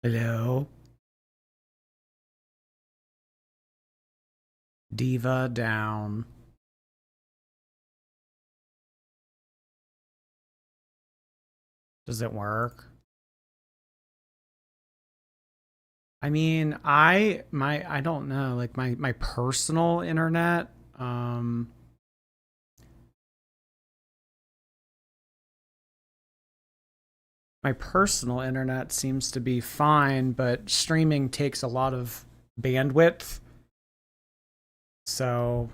Hello. Diva down. Does it work? I mean, I don't know, like my personal internet, my personal internet seems to be fine, but streaming takes a lot of bandwidth. So,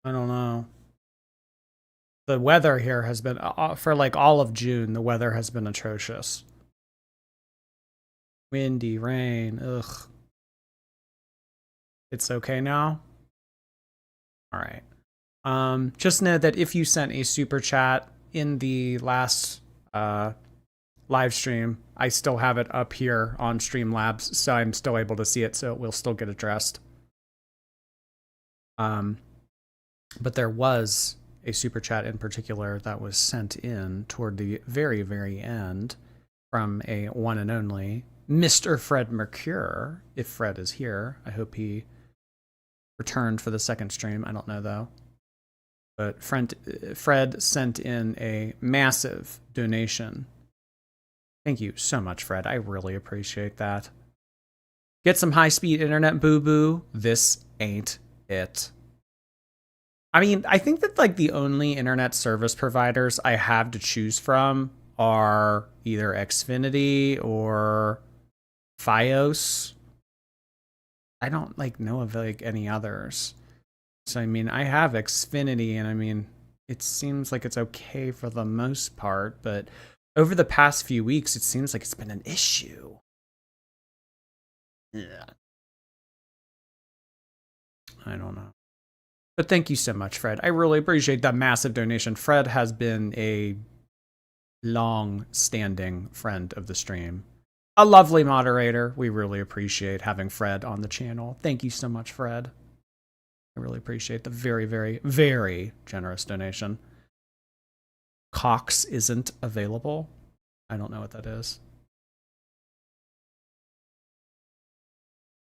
I don't know. The weather here has been for like all of June, the weather has been atrocious. Windy, rain, ugh. It's okay now? All right. Just know that if you sent a super chat in the last live stream, I still have it up here on Streamlabs, so I'm still able to see it, so it will still get addressed. But there was a super chat in particular that was sent in toward the very, very end from a one and only Mr. Fred Mercure. If Fred is here, I hope he returned for the second stream. I don't know though. But Fred sent in a massive donation. Thank you so much, Fred. I really appreciate that. Get some high-speed internet, boo-boo. This ain't it. I mean, I think that like the only internet service providers I have to choose from are either Xfinity or Fios. I don't like know of like any others. So I mean, I have Xfinity, and I mean, it seems like it's okay for the most part, but over the past few weeks, it seems like it's been an issue. Yeah. I don't know. But thank you so much, Fred. I really appreciate that massive donation. Fred has been a long-standing friend of the stream. A lovely moderator. We really appreciate having Fred on the channel. Thank you so much, Fred. I really appreciate the very, very, very generous donation. Cox isn't available. I don't know what that is.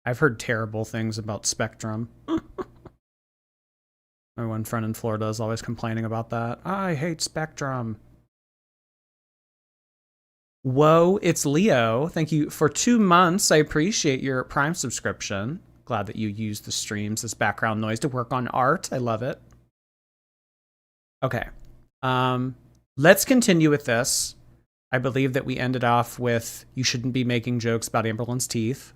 I've heard terrible things about Spectrum. My one friend in Florida is always complaining about that. I hate Spectrum. Whoa, it's Leo. Thank you for 2 months. I appreciate your Prime subscription. Glad that you use the streams as background noise to work on art. I love it. Okay. Let's continue with this. I believe that we ended off with you shouldn't be making jokes about AMBERLYNN's teeth.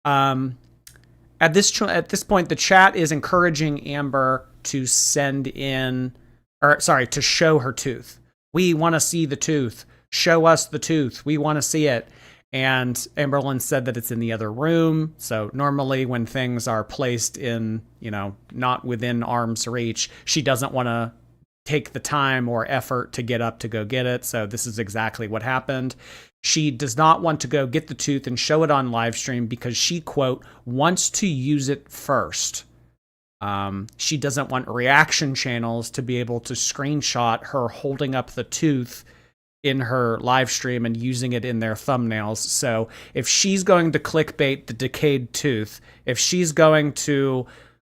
At this point, the chat is encouraging Amber to send in, or sorry, to show her tooth. We want to see the tooth. Show us the tooth. We want to see it. And AMBERLYNN said that it's in the other room. So normally when things are placed in, not within arm's reach, she doesn't want to take the time or effort to get up to go get it. So this is exactly what happened. She does not want to go get the tooth and show it on live stream because she, quote, wants to use it first. She doesn't want reaction channels to be able to screenshot her holding up the tooth in her live stream and using it in their thumbnails. So if she's going to clickbait the decayed tooth, if she's going to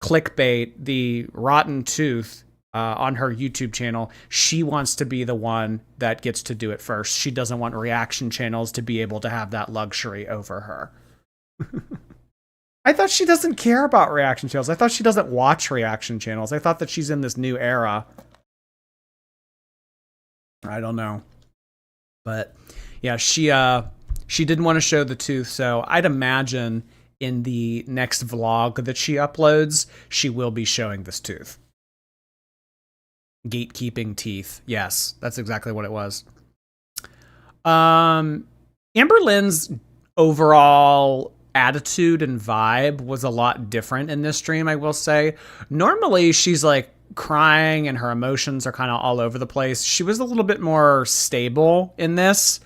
clickbait the rotten tooth on her YouTube channel, she wants to be the one that gets to do it first. She doesn't want reaction channels to be able to have that luxury over her. I thought she doesn't care about reaction channels. I thought she doesn't watch reaction channels. I thought that she's in this new era. I don't know. But yeah, she didn't want to show the tooth, so I'd imagine in the next vlog that she uploads, she will be showing this tooth. Gatekeeping teeth. Yes, that's exactly what it was. AMBERLYNN's overall attitude and vibe was a lot different in this stream, I will say. Normally, she's like crying and her emotions are kind of all over the place. She was a little bit more stable in this.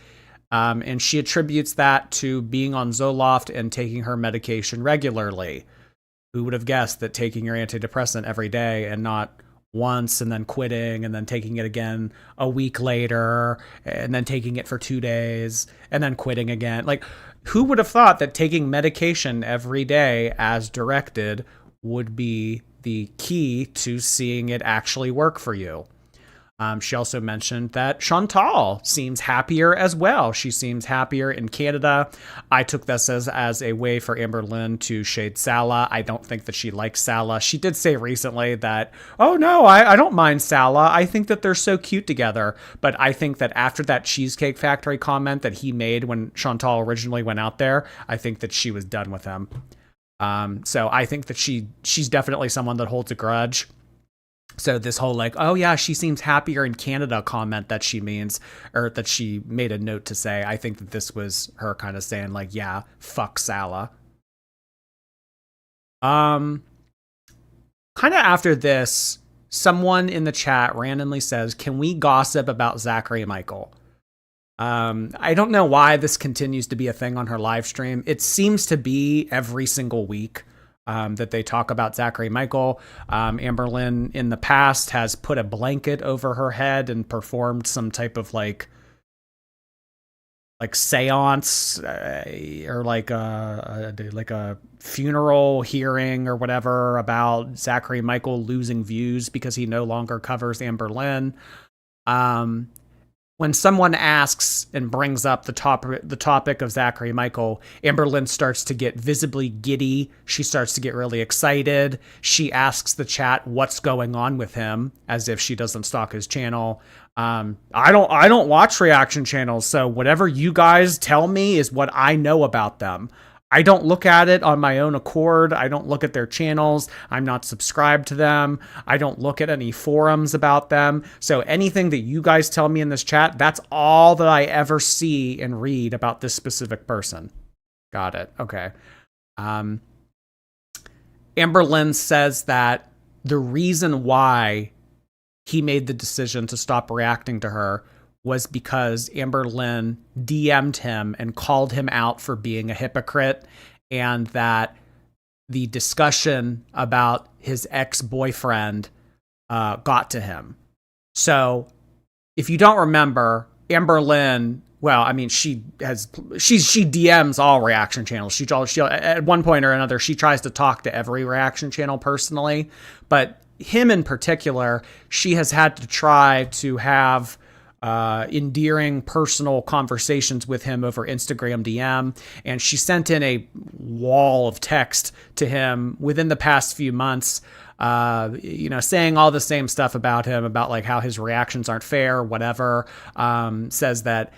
And she attributes that to being on Zoloft and taking her medication regularly. Who would have guessed that taking your antidepressant every day and not once and then quitting and then taking it again a week later and then taking it for 2 days and then quitting again. Like, who would have thought that taking medication every day as directed would be the key to seeing it actually work for you? She also mentioned that Chantal seems happier as well. She seems happier in Canada. I took this as a way for AMBERLYNN to shade Salah. I don't think that she likes Salah. She did say recently that, oh no, I don't mind Salah. I think that they're so cute together. But I think that after that Cheesecake Factory comment that he made when Chantal originally went out there, I think that she was done with him. So I think that she's definitely someone that holds a grudge. So this whole like, oh yeah, she seems happier in Canada comment that she means, or that she made a note to say, I think that this was her kind of saying like, yeah, fuck Salah. Kind of after this, someone in the chat randomly says, can we gossip about Zachary Michael? I don't know why this continues to be a thing on her live stream. It seems to be every single week. That they talk about Zachary Michael. AMBERLYNN in the past has put a blanket over her head and performed some type of like seance or like a funeral hearing or whatever about Zachary Michael losing views because he no longer covers AMBERLYNN. When someone asks and brings up the topic of Zachary Michael, AMBERLYNN starts to get visibly giddy. She starts to get really excited. She asks the chat what's going on with him, as if she doesn't stalk his channel. I don't watch reaction channels, so whatever you guys tell me is what I know about them. I don't look at it on my own accord. I don't look at their channels. I'm not subscribed to them. I don't look at any forums about them. So anything that you guys tell me in this chat, that's all that I ever see and read about this specific person. Got it. Okay. AMBERLYNN says that the reason why he made the decision to stop reacting to her was because AMBERLYNN DM'd him and called him out for being a hypocrite, and that the discussion about his ex-boyfriend got to him. So if you don't remember, AMBERLYNN, well, I mean, she DMs all reaction channels. She at one point or another, she tries to talk to every reaction channel personally, but him in particular, she has had to try to have endearing personal conversations with him over Instagram DM. And she sent in a wall of text to him within the past few months, saying all the same stuff about him, about like how his reactions aren't fair, whatever. Says that,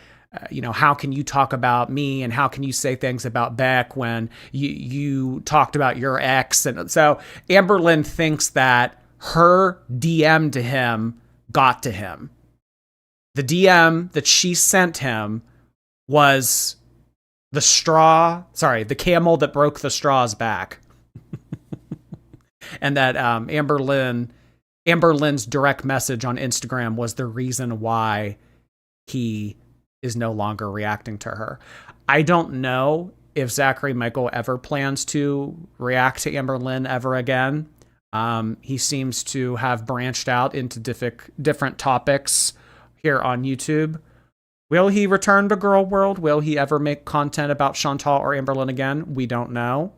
how can you talk about me and how can you say things about Beck when you talked about your ex? And so AMBERLYNN thinks that her DM to him got to him. The DM that she sent him was the camel that broke the straw's back. And that AMBERLYNN's direct message on Instagram was the reason why he is no longer reacting to her. I don't know if Zachary Michael ever plans to react to AMBERLYNN ever again. He seems to have branched out into different topics here on YouTube. Will he return to Girl World? Will he ever make content about Chantal or AMBERLYNN again? We don't know.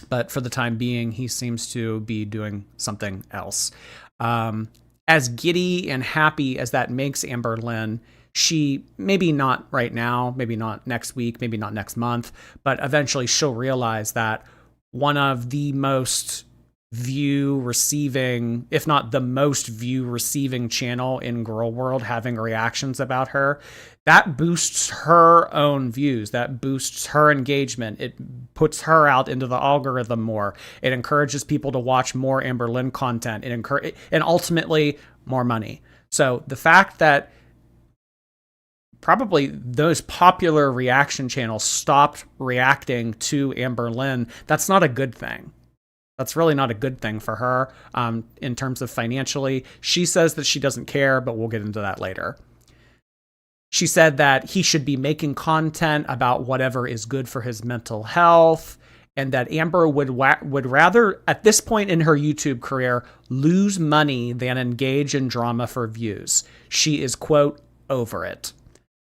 But for the time being, he seems to be doing something else. As giddy and happy as that makes AMBERLYNN, she, maybe not right now, maybe not next week, maybe not next month, but eventually she'll realize that one of the most view receiving, if not the most view receiving channel in Girl World having reactions about her, that boosts her own views, that boosts her engagement. It puts her out into the algorithm more. It encourages people to watch more AMBERLYNN content. And ultimately more money. So the fact that probably those popular reaction channels stopped reacting to AMBERLYNN, that's not a good thing. That's really not a good thing for her in terms of financially. She says that she doesn't care, but we'll get into that later. She said that he should be making content about whatever is good for his mental health and that Amber would rather, at this point in her YouTube career, lose money than engage in drama for views. She is, quote, over it.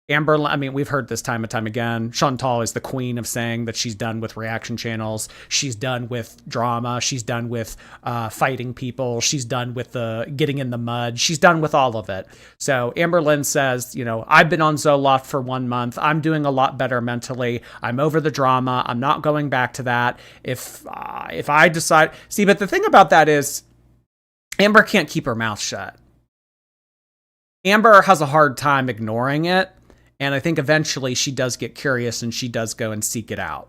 Amber, I mean, we've heard this time and time again. Chantal is the queen of saying that she's done with reaction channels. She's done with drama. She's done with fighting people. She's done with the getting in the mud. She's done with all of it. So AMBERLYNN says, you know, I've been on Zoloft for 1 month. I'm doing a lot better mentally. I'm over the drama. I'm not going back to that. If I decide, see, but the thing about that is Amber can't keep her mouth shut. Amber has a hard time ignoring it. And I think eventually she does get curious and she does go and seek it out.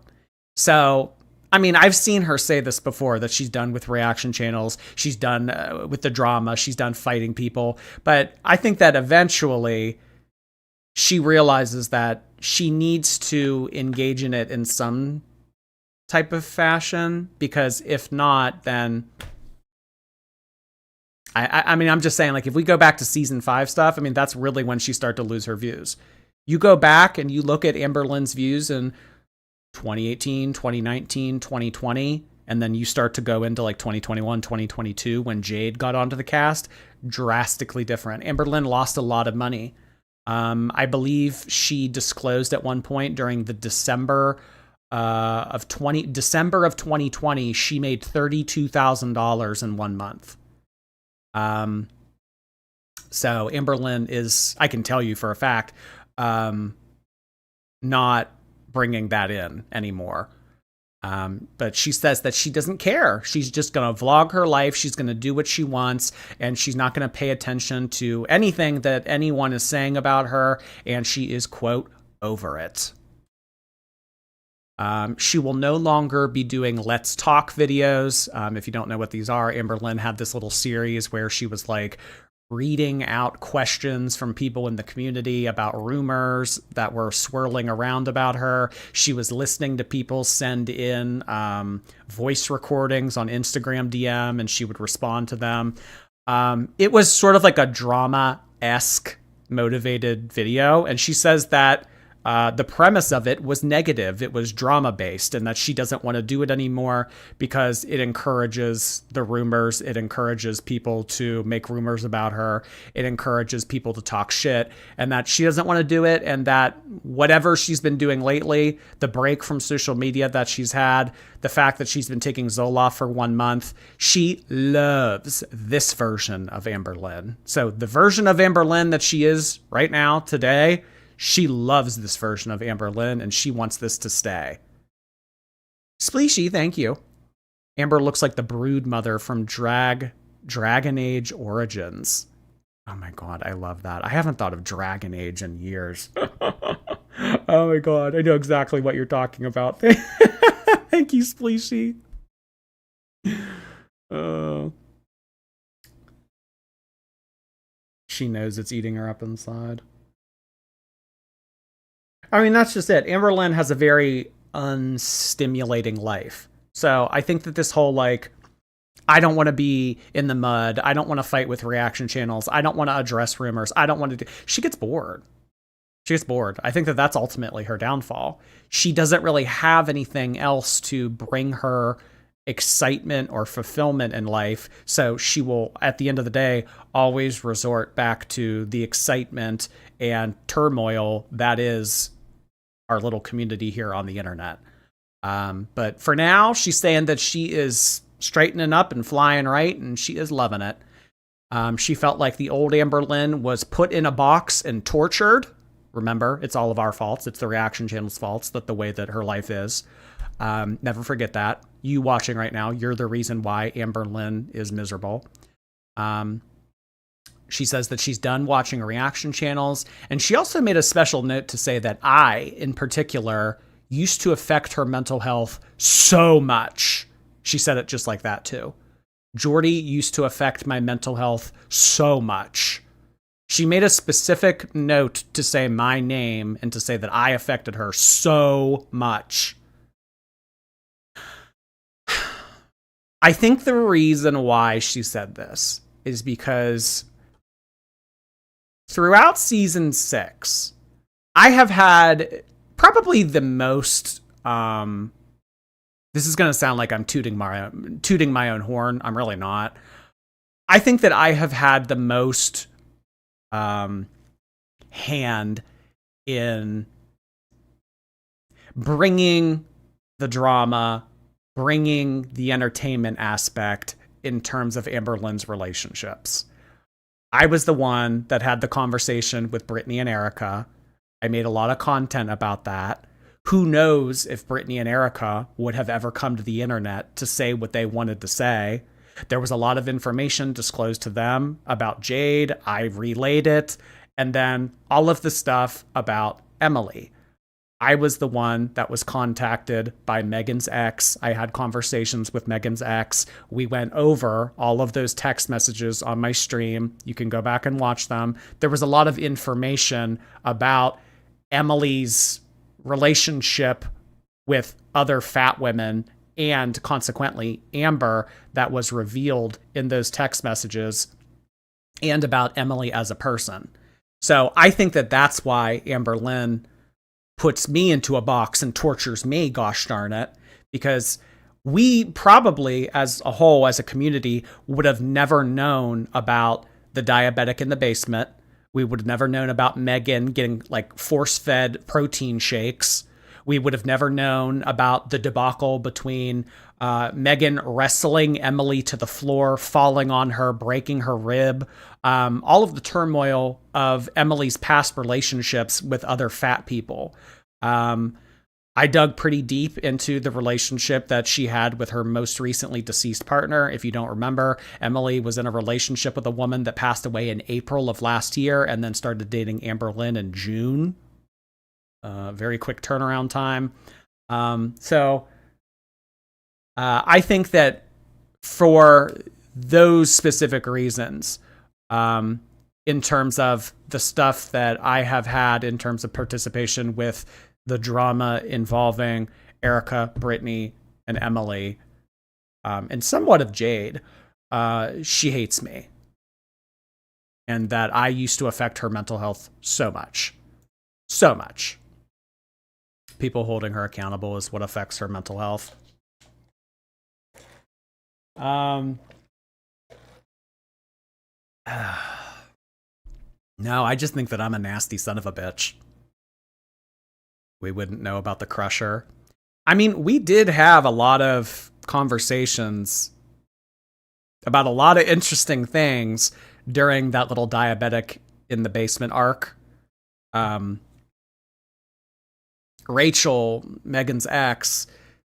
So, I mean, I've seen her say this before, that she's done with reaction channels. She's done with the drama. She's done fighting people. But I think that eventually she realizes that she needs to engage in it in some type of fashion, because if not, then I mean, I'm just saying, like, if we go back to season 5 stuff, I mean, that's really when she started to lose her views. You go back and you look at AMBERLYNN's views in 2018, 2019, 2020, and then you start to go into like 2021, 2022, when Jade got onto the cast, drastically different. AMBERLYNN lost a lot of money. I believe she disclosed at one point during the December of 2020, she made $32,000 in 1 month. So AMBERLYNN is, I can tell you for a fact, not bringing that in anymore. But she says that she doesn't care. She's just going to vlog her life. She's going to do what she wants, and she's not going to pay attention to anything that anyone is saying about her. And she is, quote, over it. She will no longer be doing Let's Talk videos. If you don't know what these are, AMBERLYNN had this little series where she was like reading out questions from people in the community about rumors that were swirling around about her. She was listening to people send in voice recordings on Instagram DM, and she would respond to them. It was sort of like a drama-esque motivated video, and she says that the premise of it was negative. It was drama-based, and that she doesn't want to do it anymore because it encourages the rumors. It encourages people to make rumors about her. It encourages people to talk shit, and that she doesn't want to do it, and that whatever she's been doing lately, the break from social media that she's had, the fact that she's been taking Zoloft for 1 month, she loves this version of AMBERLYNN. So the version of AMBERLYNN that she is right now, today, she loves this version of AMBERLYNN, and she wants this to stay. Spleeshy, thank you. Amber looks like the brood mother from Dragon Age Origins. Oh my god, I love that. I haven't thought of Dragon Age in years. Oh my god, I know exactly what you're talking about. Thank you, Spleeshy. She knows it's eating her up inside. I mean, that's just it. AMBERLYNN has a very unstimulating life. So I think that this whole, like, I don't want to be in the mud. I don't want to fight with reaction channels. I don't want to address rumors. I don't want to do... She gets bored. She gets bored. I think that that's ultimately her downfall. She doesn't really have anything else to bring her excitement or fulfillment in life. So she will, at the end of the day, always resort back to the excitement and turmoil that is our little community here on the internet. But for now, she's saying that she is straightening up and flying right, and she is loving it. She felt like the old AMBERLYNN was put in a box and tortured. Remember, it's all of our faults. It's the reaction channel's faults, that the way that her life is. Never forget that. You watching right now, you're the reason why AMBERLYNN is miserable. She says that she's done watching reaction channels, and she also made a special note to say that I, in particular, used to affect her mental health so much. She said it just like that, too. Jordy used to affect my mental health so much. She made a specific note to say my name and to say that I affected her so much. I think the reason why she said this is because throughout season 6, I have had probably the most This is going to sound like I'm tooting my own horn. I'm really not. I think that I have had the most hand in bringing the drama, bringing the entertainment aspect in terms of AMBERLYNN's relationships. I was the one that had the conversation with Brittany and Erica. I made a lot of content about that. Who knows if Brittany and Erica would have ever come to the internet to say what they wanted to say. There was a lot of information disclosed to them about Jade. I relayed it. And then all of the stuff about Emily. I was the one that was contacted by Megan's ex. I had conversations with Megan's ex. We went over all of those text messages on my stream. You can go back and watch them. There was a lot of information about Emily's relationship with other fat women and consequently Amber that was revealed in those text messages, and about Emily as a person. So I think that that's why AMBERLYNN puts me into a box and tortures me, gosh darn it, because we probably as a whole, as a community, would have never known about the diabetic in the basement. We would have never known about Megan getting like force-fed protein shakes. We would have never known about the debacle between Megan wrestling Emily to the floor, falling on her, breaking her rib, all of the turmoil of Emily's past relationships with other fat people. I dug pretty deep into the relationship that she had with her most recently deceased partner. If you don't remember, Emily was in a relationship with a woman that passed away in April of last year and then started dating AMBERLYNN in June. Very quick turnaround time. I think that for those specific reasons, in terms of the stuff that I have had in terms of participation with the drama involving Erica, Brittany, and Emily, and somewhat of Jade, she hates me. And that I used to affect her mental health so much. So much. People holding her accountable is what affects her mental health. No, I just think that I'm a nasty son of a bitch. We wouldn't know about the Crusher. I mean, we did have a lot of conversations about a lot of interesting things during that little diabetic in the basement arc. Rachel, Megan's ex,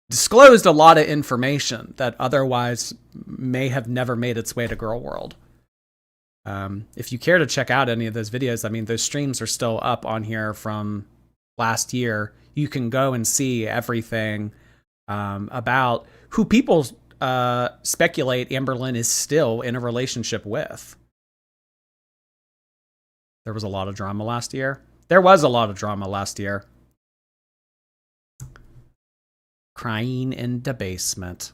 disclosed a lot of information that otherwise may have never made its way to Girl World. If you care to check out any of those videos, I mean, those streams are still up on here from last year. You can go and see everything about who people speculate AMBERLYNN is still in a relationship with. There was a lot of drama last year. There was a lot of drama last year. Crying in the basement.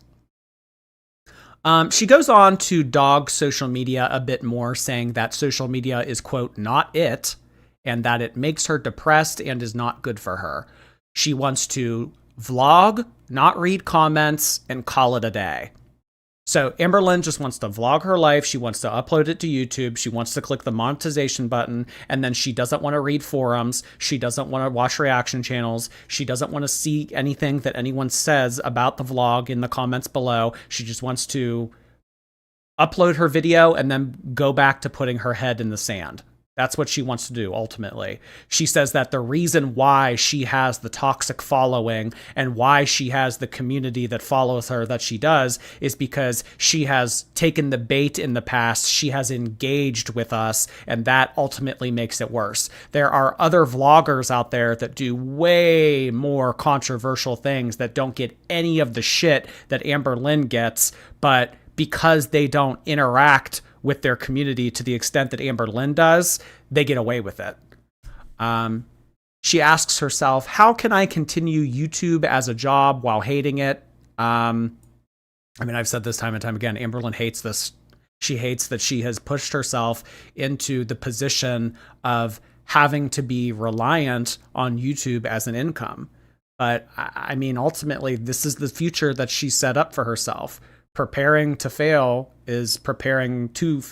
She goes on to dog social media a bit more, saying that social media is, quote, not it, and that it makes her depressed and is not good for her. She wants to vlog, not read comments, and call it a day. So AMBERLYNN just wants to vlog her life. She wants to upload it to YouTube. She wants to click the monetization button. And then she doesn't want to read forums. She doesn't want to watch reaction channels. She doesn't want to see anything that anyone says about the vlog in the comments below. She just wants to upload her video and then go back to putting her head in the sand. That's what she wants to do, ultimately. She says that the reason why she has the toxic following and why she has the community that follows her that she does is because she has taken the bait in the past. She has engaged with us, and that ultimately makes it worse. There are other vloggers out there that do way more controversial things that don't get any of the shit that AMBERLYNN gets, but because they don't interact with their community to the extent that AMBERLYNN does, they get away with it. She asks herself, how can I continue YouTube as a job while hating it? I mean, I've said this time and time again, AMBERLYNN hates this. She hates that she has pushed herself into the position of having to be reliant on YouTube as an income. But I mean, ultimately, this is the future that she set up for herself. Preparing to fail is preparing to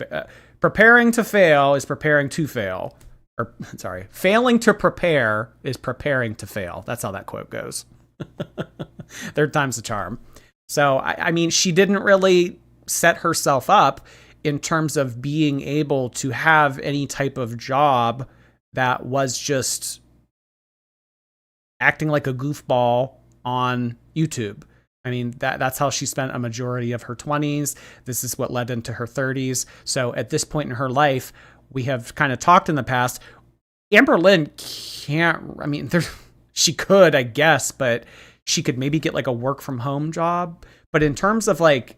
preparing to fail is preparing to fail. Or sorry, failing to prepare is preparing to fail. That's how that quote goes. Third time's the charm. So I mean, she didn't really set herself up in terms of being able to have any type of job that was just acting like a goofball on YouTube. I mean, that's how she spent a majority of her 20s. This is what led into her 30s. So at this point in her life, we have kind of talked in the past. AMBERLYNN can't, I mean, she could, I guess, but she could maybe get like a work from home job. But in terms of like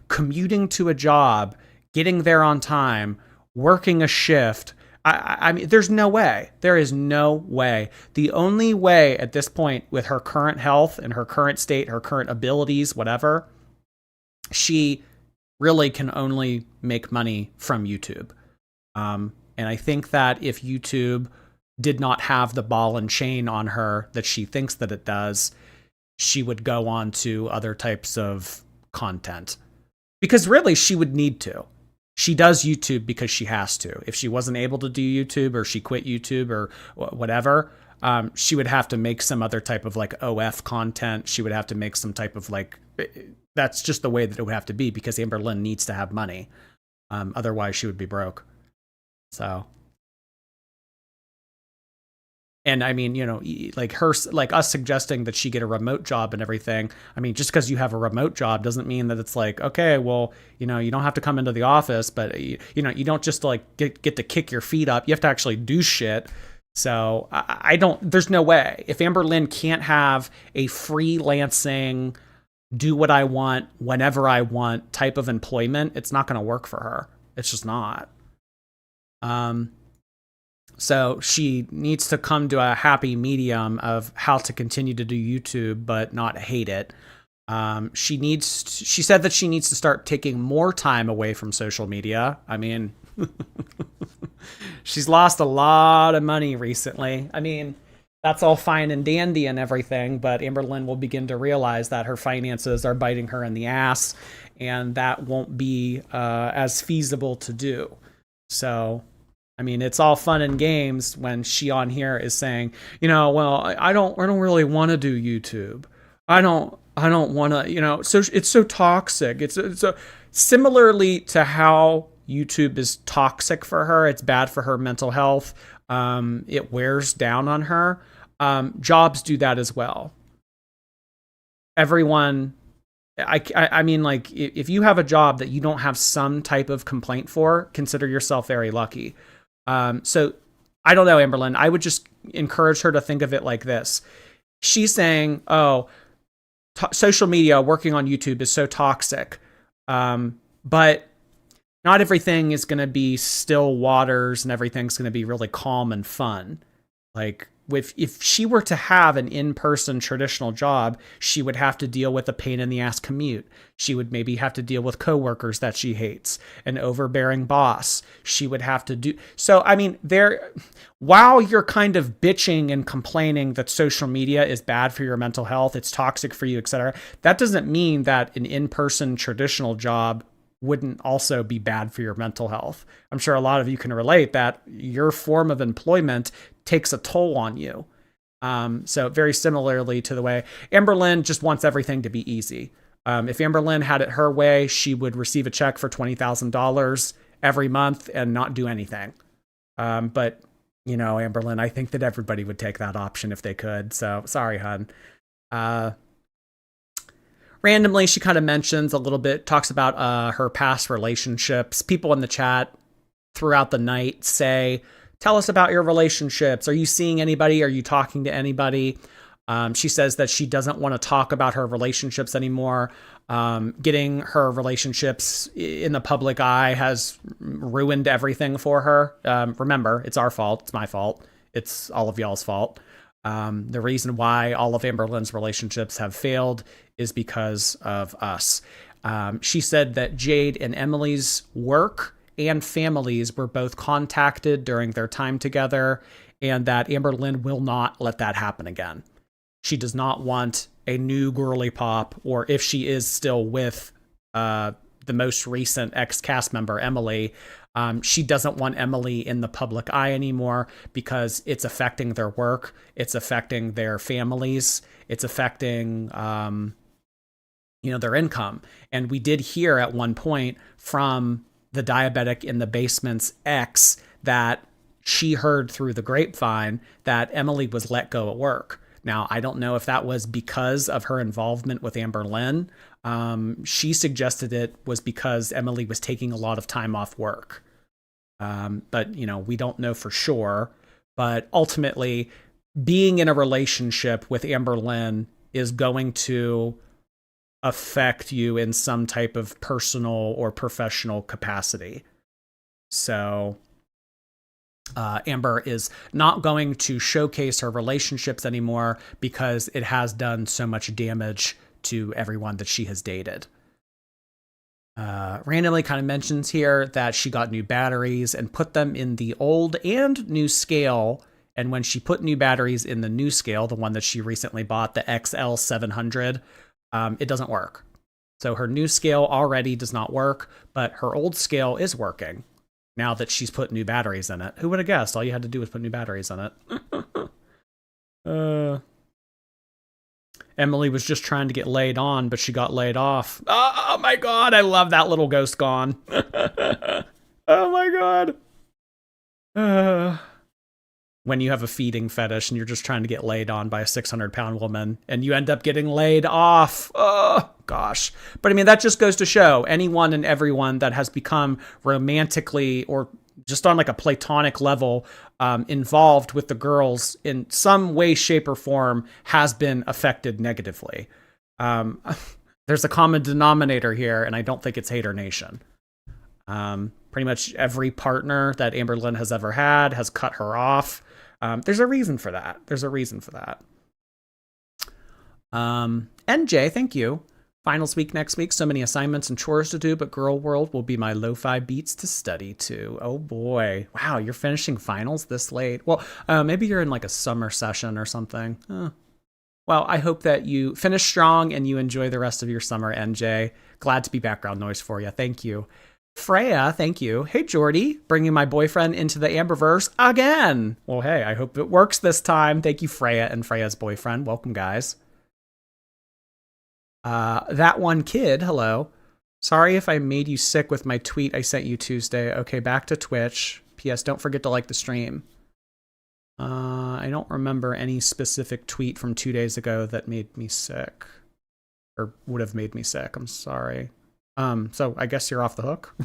commuting to a job, getting there on time, working a shift, I mean, there's no way. There is no way. The only way at this point, with her current health and her current state, her current abilities, whatever, she really can only make money from YouTube. And I think that if YouTube did not have the ball and chain on her that she thinks that it does, she would go on to other types of content. Because really, she would need to. She does YouTube because she has to. If she wasn't able to do YouTube, or she quit YouTube or whatever, she would have to make some other type of like OF content. She would have to make some type of like, that's just the way that it would have to be, because AMBERLYNN needs to have money. Otherwise she would be broke. So. And I mean, you know, like us suggesting that she get a remote job and everything. I mean, just because you have a remote job doesn't mean that it's like, okay, well, you know, you don't have to come into the office, but you know, you don't just like get to kick your feet up. You have to actually do shit. So I don't, there's no way. If AMBERLYNN can't have a freelancing, do what I want, whenever I want type of employment, it's not going to work for her. It's just not. So she needs to come to a happy medium of how to continue to do YouTube, but not hate it. She said that she needs to start taking more time away from social media. I mean, she's lost a lot of money recently. I mean, that's all fine and dandy and everything, but AMBERLYNN will begin to realize that her finances are biting her in the ass, and that won't be as feasible to do. So, I mean, it's all fun and games when she on here is saying, you know, well, I don't really want to do YouTube. I don't want to, you know, so it's so toxic. It's so similarly to how YouTube is toxic for her. It's bad for her mental health. It wears down on her. Jobs do that as well. Everyone, I mean, like, if you have a job that you don't have some type of complaint for, consider yourself very lucky. So I don't know, AMBERLYNN, I would just encourage her to think of it like this. She's saying, oh, social media, working on YouTube is so toxic. But not everything is going to be still waters and everything's going to be really calm and fun. Like, if she were to have an in-person traditional job, she would have to deal with a pain in the ass commute. She would maybe have to deal with coworkers that she hates, an overbearing boss. She would have to do so. I mean, while you're kind of bitching and complaining that social media is bad for your mental health, it's toxic for you, etc., that doesn't mean that an in-person traditional job wouldn't also be bad for your mental health. I'm sure a lot of you can relate that your form of employment takes a toll on you. So very similarly to the way AMBERLYNN just wants everything to be easy. If AMBERLYNN had it her way, she would receive a check for $20,000 every month and not do anything. But, you know, AMBERLYNN, I think that everybody would take that option if they could. So sorry, hun. Randomly, she kind of mentions a little bit, talks about her past relationships. People in the chat throughout the night say, tell us about your relationships. Are you seeing anybody? Are you talking to anybody? She says that she doesn't want to talk about her relationships anymore. Getting her relationships in the public eye has ruined everything for her. Remember, it's our fault. It's my fault. It's all of y'all's fault. The reason why all of AMBERLYNN's relationships have failed is because of us. She said that Jade and Emily's work and families were both contacted during their time together, and that AMBERLYNN will not let that happen again. She does not want a new girly pop, or if she is still with the most recent ex-cast member, Emily, she doesn't want Emily in the public eye anymore because it's affecting their work. It's affecting their families. It's affecting, their income. And we did hear at one point from the diabetic in the basement's ex that she heard through the grapevine that Emily was let go at work. Now, I don't know if that was because of her involvement with AMBERLYNN. She suggested it was because Emily was taking a lot of time off work. But, we don't know for sure. But ultimately, being in a relationship with AMBERLYNN is going to affect you in some type of personal or professional capacity. So Amber is not going to showcase her relationships anymore because it has done so much damage to everyone that she has dated. Randomly kind of mentions here that she got new batteries and put them in the old and new scale. And when she put new batteries in the new scale, the one that she recently bought, the XL700, it doesn't work. So her new scale already does not work, but her old scale is working now that she's put new batteries in it. Who would have guessed? All you had to do was put new batteries in it. Emily was just trying to get laid on, but she got laid off. Oh my God, I love that little ghost gone. Oh my God. When you have a feeding fetish and you're just trying to get laid on by a 600-pound woman and you end up getting laid off. Oh, gosh. But I mean, that just goes to show anyone and everyone that has become romantically or just on like a platonic level involved with the girls in some way, shape, or form has been affected negatively. There's a common denominator here, and I don't think it's Hater Nation. Pretty much every partner that AMBERLYNN has ever had has cut her off. There's a reason for that. NJ, thank you. Finals week next week. So many assignments and chores to do, but Girl World will be my lo-fi beats to study to. Oh boy. Wow, you're finishing finals this late. Well, maybe you're in like a summer session or something. Well, I hope that you finish strong and you enjoy the rest of your summer, NJ. Glad to be background noise for you. Thank you. Freya, thank you. Hey, Jordy, bringing my boyfriend into the Amberverse again. Well, hey, I hope it works this time. Thank you, Freya and Freya's boyfriend. Welcome, guys. That one kid, hello. Sorry if I made you sick with my tweet I sent you Tuesday. Okay, back to Twitch. P.S. Don't forget to like the stream. I don't remember any specific tweet from 2 days ago that made me sick. Or would have made me sick. I'm sorry. So I guess you're off the hook.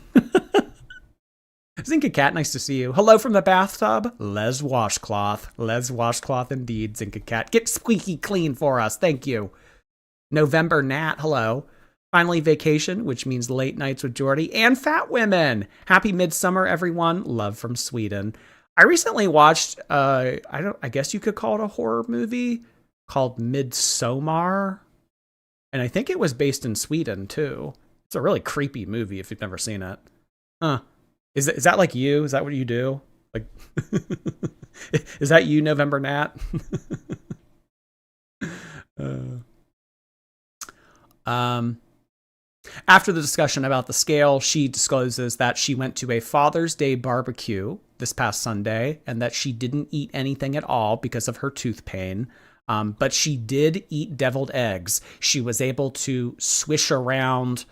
Zinka Cat, nice to see you. Hello from the bathtub. Les Washcloth. Les Washcloth indeed, Zinka Cat. Get squeaky clean for us. Thank you. November Nat, hello. Finally vacation, which means late nights with Jordy and fat women. Happy midsummer, everyone. Love from Sweden. I recently watched, I guess you could call it a horror movie called Midsommar. And I think it was based in Sweden too. It's a really creepy movie if you've never seen it. Huh. Is that like you? Is that what you do? Like, is that you, November Nat? After the discussion about the scale, she discloses that she went to a Father's Day barbecue this past Sunday and that she didn't eat anything at all because of her tooth pain. But she did eat deviled eggs. She was able to swish around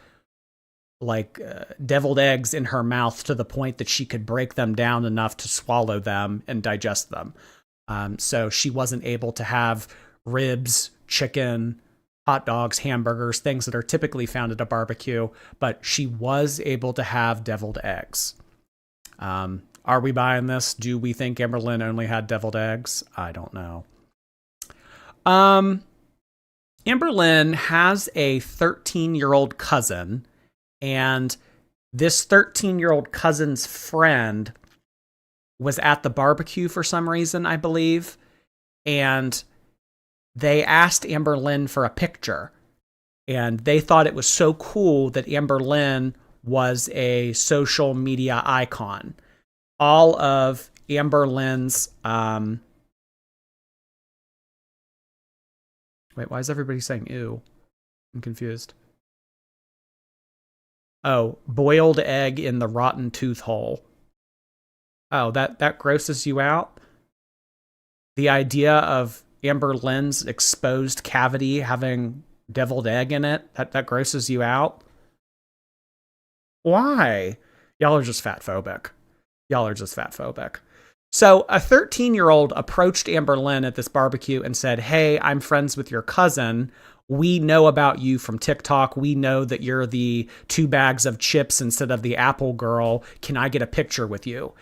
like deviled eggs in her mouth to the point that she could break them down enough to swallow them and digest them. So she wasn't able to have ribs, chicken, hot dogs, hamburgers, things that are typically found at a barbecue, but she was able to have deviled eggs. Are we buying this? Do we think AMBERLYNN only had deviled eggs? I don't know. AMBERLYNN has a 13-year-old cousin, and this 13-year-old cousin's friend was at the barbecue for some reason, I believe, and they asked AMBERLYNN for a picture, and they thought it was so cool that AMBERLYNN was a social media icon. All of AMBERLYNN's Wait, why is everybody saying ew? I'm confused. Oh, boiled egg in the rotten tooth hole. Oh, that grosses you out? The idea of AMBERLYNN's exposed cavity having deviled egg in it, that grosses you out? Why? Y'all are just fat phobic. Y'all are just fat phobic. So a 13-year-old approached AMBERLYNN at this barbecue and said, hey, I'm friends with your cousin. We know about you from TikTok. We know that you're the 2 bags of chips instead of the apple girl. Can I get a picture with you?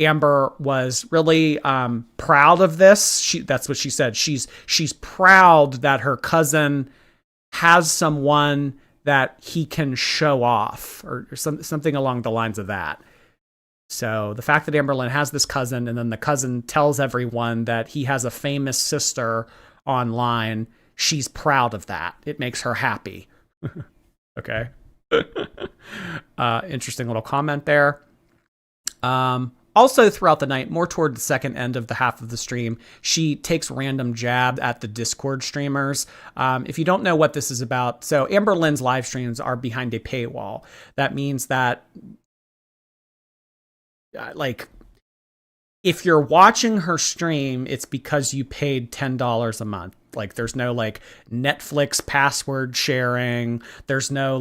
Amber was really proud of this. That's what she said. She's proud that her cousin has someone that he can show off, or something along the lines of that. So the fact that AMBERLYNN has this cousin, and then the cousin tells everyone that he has a famous sister online, she's proud of that. It makes her happy. Okay. Interesting little comment there. Also throughout the night, more toward the second end of the half of the stream, she takes random jab at the Discord streamers. If you don't know what this is about, so AMBERLYNN's live streams are behind a paywall. That means that, like, if you're watching her stream, it's because you paid $10 a month. Like, there's no like Netflix password sharing. There's no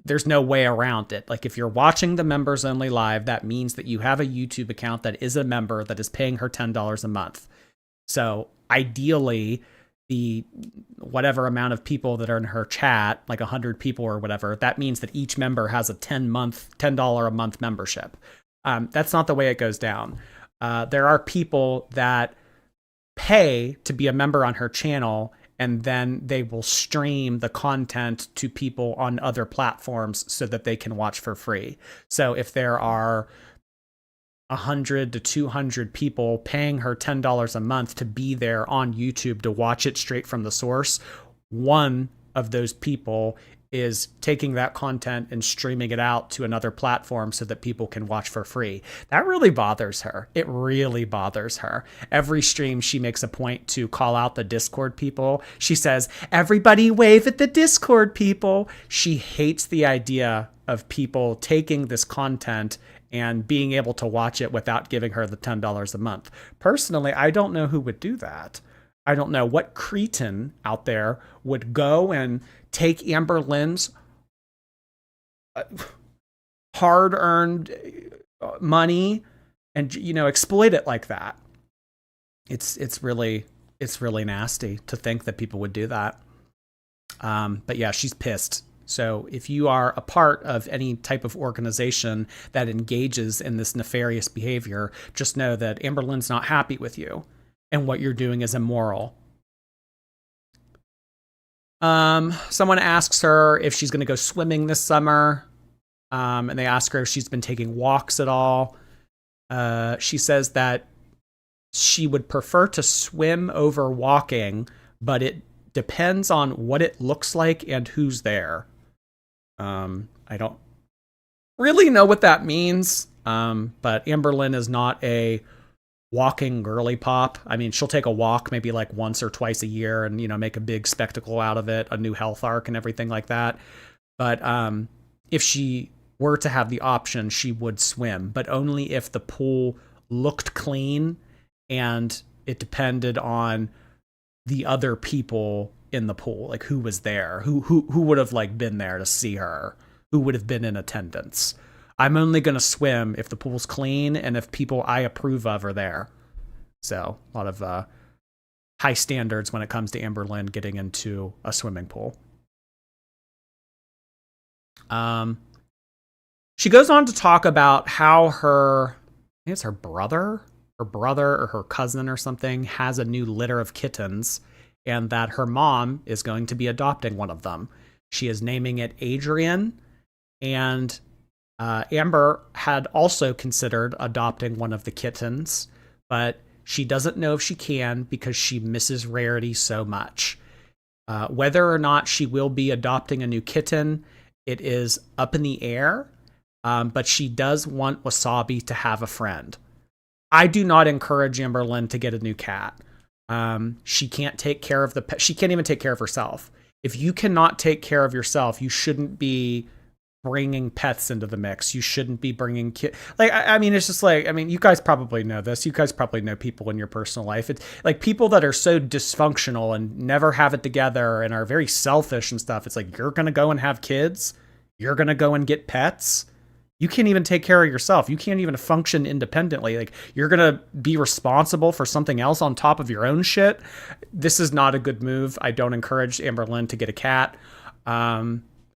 there's no way around it. Like, if you're watching the members only live, that means that you have a YouTube account that is a member that is paying her $10 a month. So ideally, the whatever amount of people that are in her chat, like 100 people or whatever, that means that each member has a $10 a month membership. That's not the way it goes down. There are people that pay to be a member on her channel, and then they will stream the content to people on other platforms so that they can watch for free. So if there are 100 to 200 people paying her $10 a month to be there on YouTube to watch it straight from the source, one of those people is taking that content and streaming it out to another platform so that people can watch for free. That really bothers her. It really bothers her. Every stream, she makes a point to call out the Discord people. She says, everybody wave at the Discord people. She hates the idea of people taking this content and being able to watch it without giving her the $10 a month. Personally, I don't know who would do that. I don't know what cretin out there would go and take AMBERLYNN's hard-earned money and, you know, exploit it like that. It's really nasty to think that people would do that. But yeah, she's pissed. So if you are a part of any type of organization that engages in this nefarious behavior, just know that AMBERLYNN's not happy with you, and what you're doing is immoral. Someone asks her if she's going to go swimming this summer. And they ask her if she's been taking walks at all. She says that she would prefer to swim over walking, but it depends on what it looks like and who's there. I don't really know what that means. But AMBERLYNN is not a walking girly pop. I mean, she'll take a walk maybe like once or twice a year and, you know, make a big spectacle out of it, a new health arc and everything like that. But if she were to have the option, she would swim, but only if the pool looked clean and it depended on the other people in the pool, like who was there, who would have like been there to see her, who would have been in attendance. I'm only going to swim if the pool's clean and if people I approve of are there. So a lot of high standards when it comes to AMBERLYNN getting into a swimming pool. She goes on to talk about how I think it's her brother or her cousin or something has a new litter of kittens, and that her mom is going to be adopting one of them. She is naming it Adrian, and Amber had also considered adopting one of the kittens, but she doesn't know if she can because she misses Rarity so much. Whether or not she will be adopting a new kitten, it is up in the air, but she does want Wasabi to have a friend. I do not encourage AMBERLYNN to get a new cat. She can't take care of the pet. She can't even take care of herself. If you cannot take care of yourself, you shouldn't be bringing pets into the mix. You shouldn't be bringing kids. Like, I mean, it's just like, I mean, you guys probably know this. You guys probably know people in your personal life. It's like people that are so dysfunctional and never have it together and are very selfish and stuff. It's like, you're going to go and have kids. You're going to go and get pets. You can't even take care of yourself. You can't even function independently. Like, you're going to be responsible for something else on top of your own shit. This is not a good move. I don't encourage AMBERLYNN to get a cat.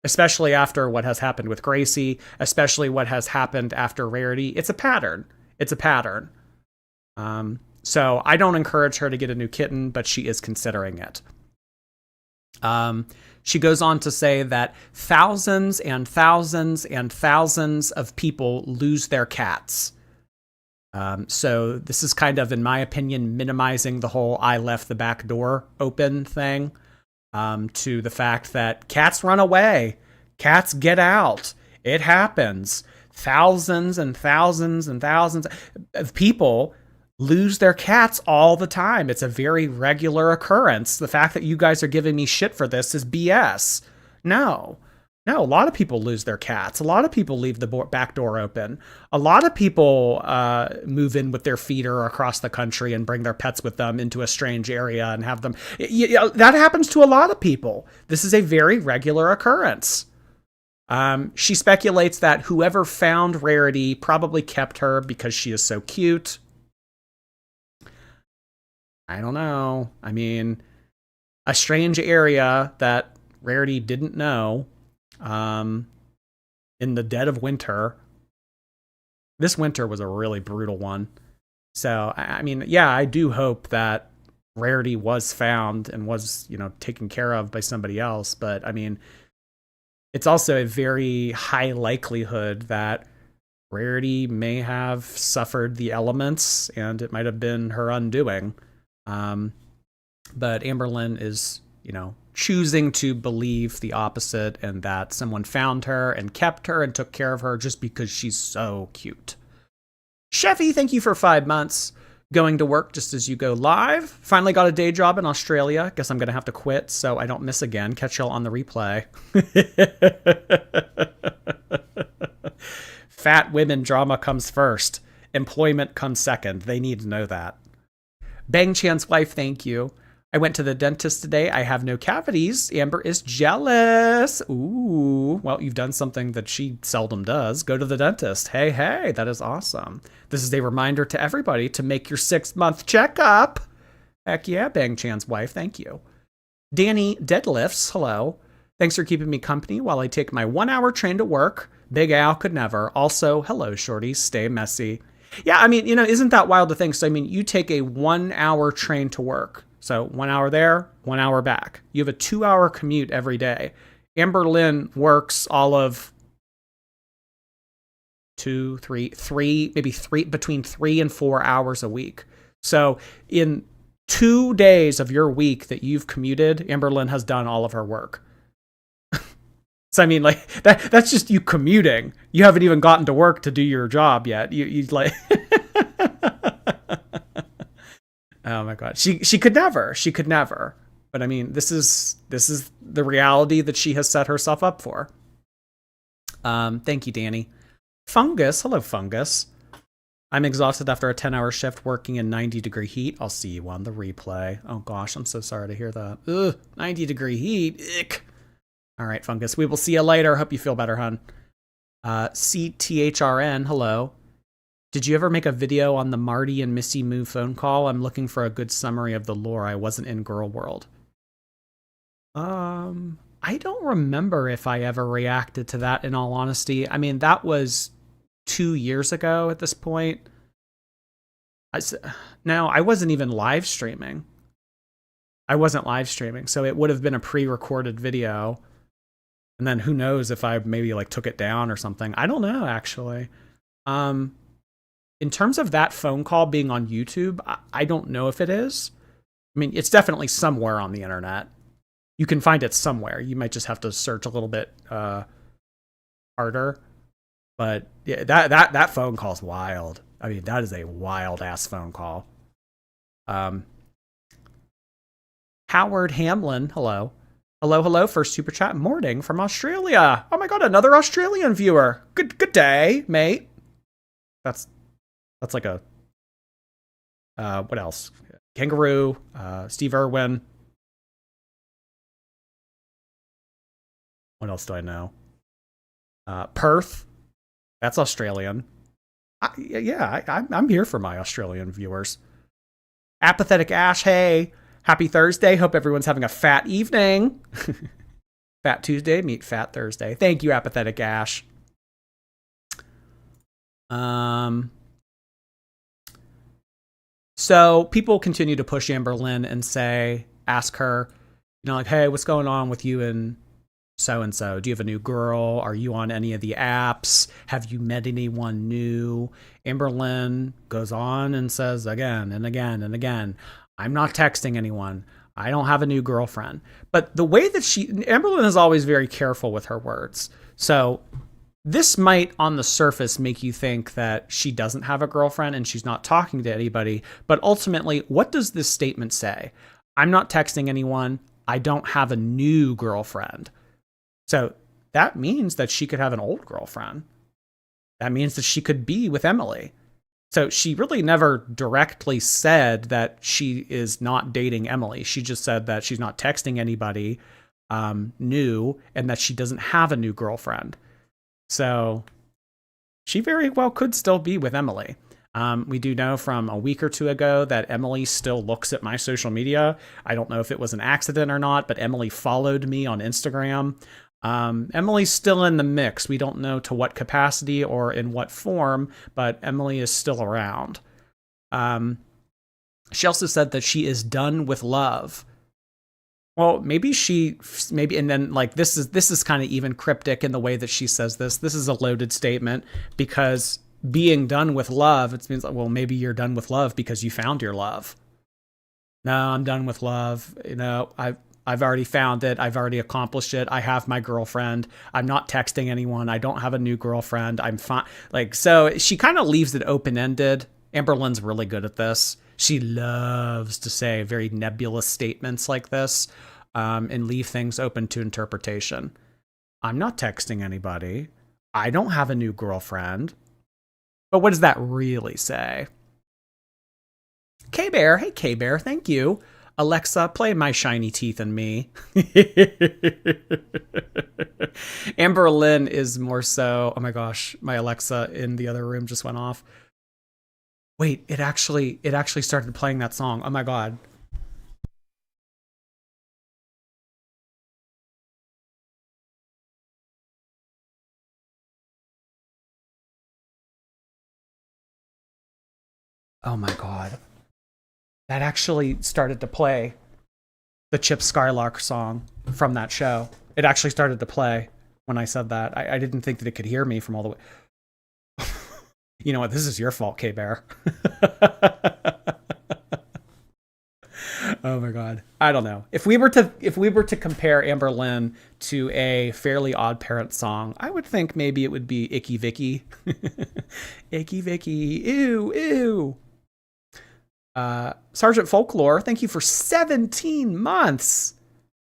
Especially after what has happened with Gracie, especially what has happened after Rarity. It's a pattern. It's a pattern. So I don't encourage her to get a new kitten, but she is considering it. She goes on to say that thousands and thousands and thousands of people lose their cats. So this is kind of, in my opinion, minimizing the whole I left the back door open thing, to the fact that cats run away. Cats get out. It happens. Thousands and thousands and thousands of people lose their cats all the time. It's a very regular occurrence. The fact that you guys are giving me shit for this is BS. No, a lot of people lose their cats. A lot of people leave the back door open. A lot of people move in with their feeder across the country and bring their pets with them into a strange area and have them. That happens to a lot of people. This is a very regular occurrence. She speculates that whoever found Rarity probably kept her because she is so cute. I don't know. I mean, a strange area that Rarity didn't know, in the dead of winter. This winter was a really brutal one. So, I mean, yeah, I do hope that Rarity was found and was, taken care of by somebody else. But, I mean, it's also a very high likelihood that Rarity may have suffered the elements and it might have been her undoing. But AMBERLYNN is, choosing to believe the opposite, and that someone found her and kept her and took care of her just because she's so cute. Chefy, thank you for 5 months. Going to work just as you go live. Finally got a day job in Australia. Guess I'm going to have to quit so I don't miss again. Catch y'all on the replay. Fat women drama comes first. Employment comes second. They need to know that. Bang Chan's wife, thank you. I went to the dentist today. I have no cavities. Amber is jealous. Ooh, well, you've done something that she seldom does. Go to the dentist. Hey, that is awesome. This is a reminder to everybody to make your 6-month checkup. Heck yeah, Bang Chan's wife, thank you. Danny Deadlifts, hello. Thanks for keeping me company while I take my 1-hour train to work. Big Al could never. Also, hello, shorties. Stay messy. Yeah, I mean, isn't that wild to think? So, I mean, you take a 1-hour train to work. So 1 hour there, 1 hour back. You have a 2-hour commute every day. AMBERLYNN works all of 2, 3, maybe between 3 and 4 hours a week. So in 2 days of your week that you've commuted, AMBERLYNN has done all of her work. So I mean, like that's just you commuting. You haven't even gotten to work to do your job yet. You like. Oh my God. She could never. She could never. But I mean, this is the reality that she has set herself up for. Thank you, Danny. Fungus. Hello, Fungus. I'm exhausted after a 10-hour shift working in 90-degree heat. I'll see you on the replay. Oh gosh, I'm so sorry to hear that. Ugh, 90-degree heat. Ick. All right, Fungus. We will see you later. Hope you feel better, hon. CTHRN. Hello. Did you ever make a video on the Marty and Missy Moo phone call? I'm looking for a good summary of the lore. I wasn't in Girl World. I don't remember if I ever reacted to that, in all honesty. I mean, that was 2 years ago at this point. No, I wasn't even live streaming. I wasn't live streaming, so it would have been a pre-recorded video. And then who knows if I maybe like took it down or something. I don't know, actually. In terms of that phone call being on YouTube, I don't know if it is. I mean, it's definitely somewhere on the internet. You can find it somewhere. You might just have to search a little bit harder. But yeah, that phone call's wild. I mean, that is a wild ass phone call. Howard Hamlin, hello. Hello, hello, first super chat morning from Australia. Oh my god, another Australian viewer. Good day, mate. That's like a what else? Kangaroo, Steve Irwin. What else do I know? Perth. That's Australian. I'm here for my Australian viewers. Apathetic Ash, hey. Happy Thursday. Hope everyone's having a fat evening. Fat Tuesday, meet Fat Thursday. Thank you, Apathetic Ash. So people continue to push AMBERLYNN and ask her, like, hey, what's going on with you and so-and-so? Do you have a new girl? Are you on any of the apps? Have you met anyone new? AMBERLYNN goes on and says again and again and again, I'm not texting anyone. I don't have a new girlfriend. But the way that AMBERLYNN is always very careful with her words. So this might on the surface make you think that she doesn't have a girlfriend and she's not talking to anybody. But ultimately, what does this statement say? I'm not texting anyone. I don't have a new girlfriend. So that means that she could have an old girlfriend. That means that she could be with Emily. So she really never directly said that she is not dating Emily. She just said that she's not texting anybody new and that she doesn't have a new girlfriend. So she very well could still be with Emily. We do know from a week or two ago that Emily still looks at my social media. I don't know if it was an accident or not, but Emily followed me on Instagram. Emily's still in the mix. We don't know to what capacity or in what form, but Emily is still around. She also said that she is done with love. Well, maybe, and then like this is kind of even cryptic in the way that she says this. This is a loaded statement because being done with love, it means, well, maybe you're done with love because you found your love. No, I'm done with love. I've already found it. I've already accomplished it. I have my girlfriend. I'm not texting anyone. I don't have a new girlfriend. I'm fine. So she kind of leaves it open-ended. AMBERLYNN's really good at this. She loves to say very nebulous statements like this and leave things open to interpretation. I'm not texting anybody. I don't have a new girlfriend. But what does that really say? K-Bear. Hey, K-Bear. Thank you. Alexa, play My Shiny Teeth and Me. AMBERLYNN is more so, oh my gosh, my Alexa in the other room just went off. Wait, it actually started playing that song. Oh my god. Oh my god. That actually started to play the Chip Skylark song from that show. It actually started to play when I said that. I didn't think that it could hear me from all the way. You know what? This is your fault, K-Bear. Oh my god. I don't know. If we were to compare AMBERLYNN to a Fairly Odd Parents song, I would think maybe it would be Icky Vicky. Icky Vicky. Ew, ew. Sergeant Folklore, thank you for 17 months.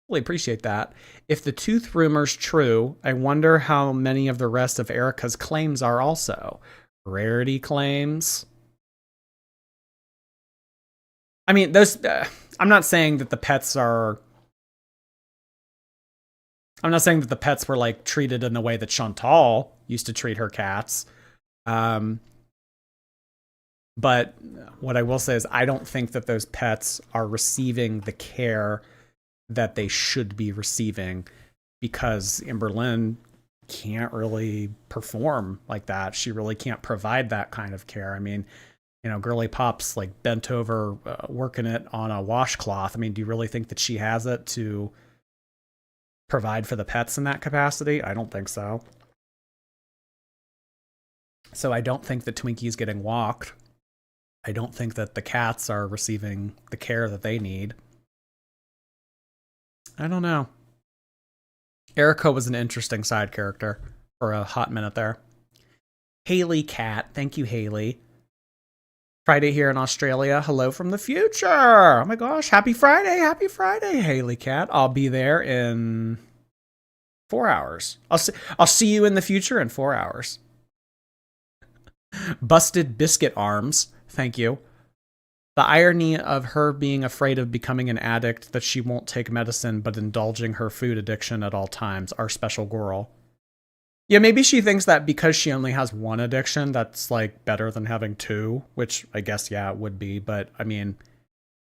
Really appreciate that. If the tooth rumor's true, I wonder how many of the rest of Erica's claims are also. Rarity claims. I mean, those. I'm not saying that the pets are. I'm not saying that the pets were like treated in the way that Chantal used to treat her cats. But what I will say is I don't think that those pets are receiving the care that they should be receiving because AMBERLYNN can't really perform like that. She really can't provide that kind of care. I mean, Girly Pop's like bent over working it on a washcloth. I mean, do you really think that she has it to provide for the pets in that capacity? I don't think so. So I don't think that Twinkie's getting walked. I don't think that the cats are receiving the care that they need. I don't know. Erica was an interesting side character for a hot minute there. Haley Cat. Thank you, Haley. Friday here in Australia. Hello from the future. Oh my gosh. Happy Friday. Happy Friday, Haley Cat. I'll be there in 4 hours. I'll see you in the future in 4 hours. Busted biscuit arms. Thank you. The irony of her being afraid of becoming an addict that she won't take medicine but indulging her food addiction at all times. Our special girl. Yeah, maybe she thinks that because she only has one addiction, that's like better than having two, which I guess, yeah, it would be. But I mean,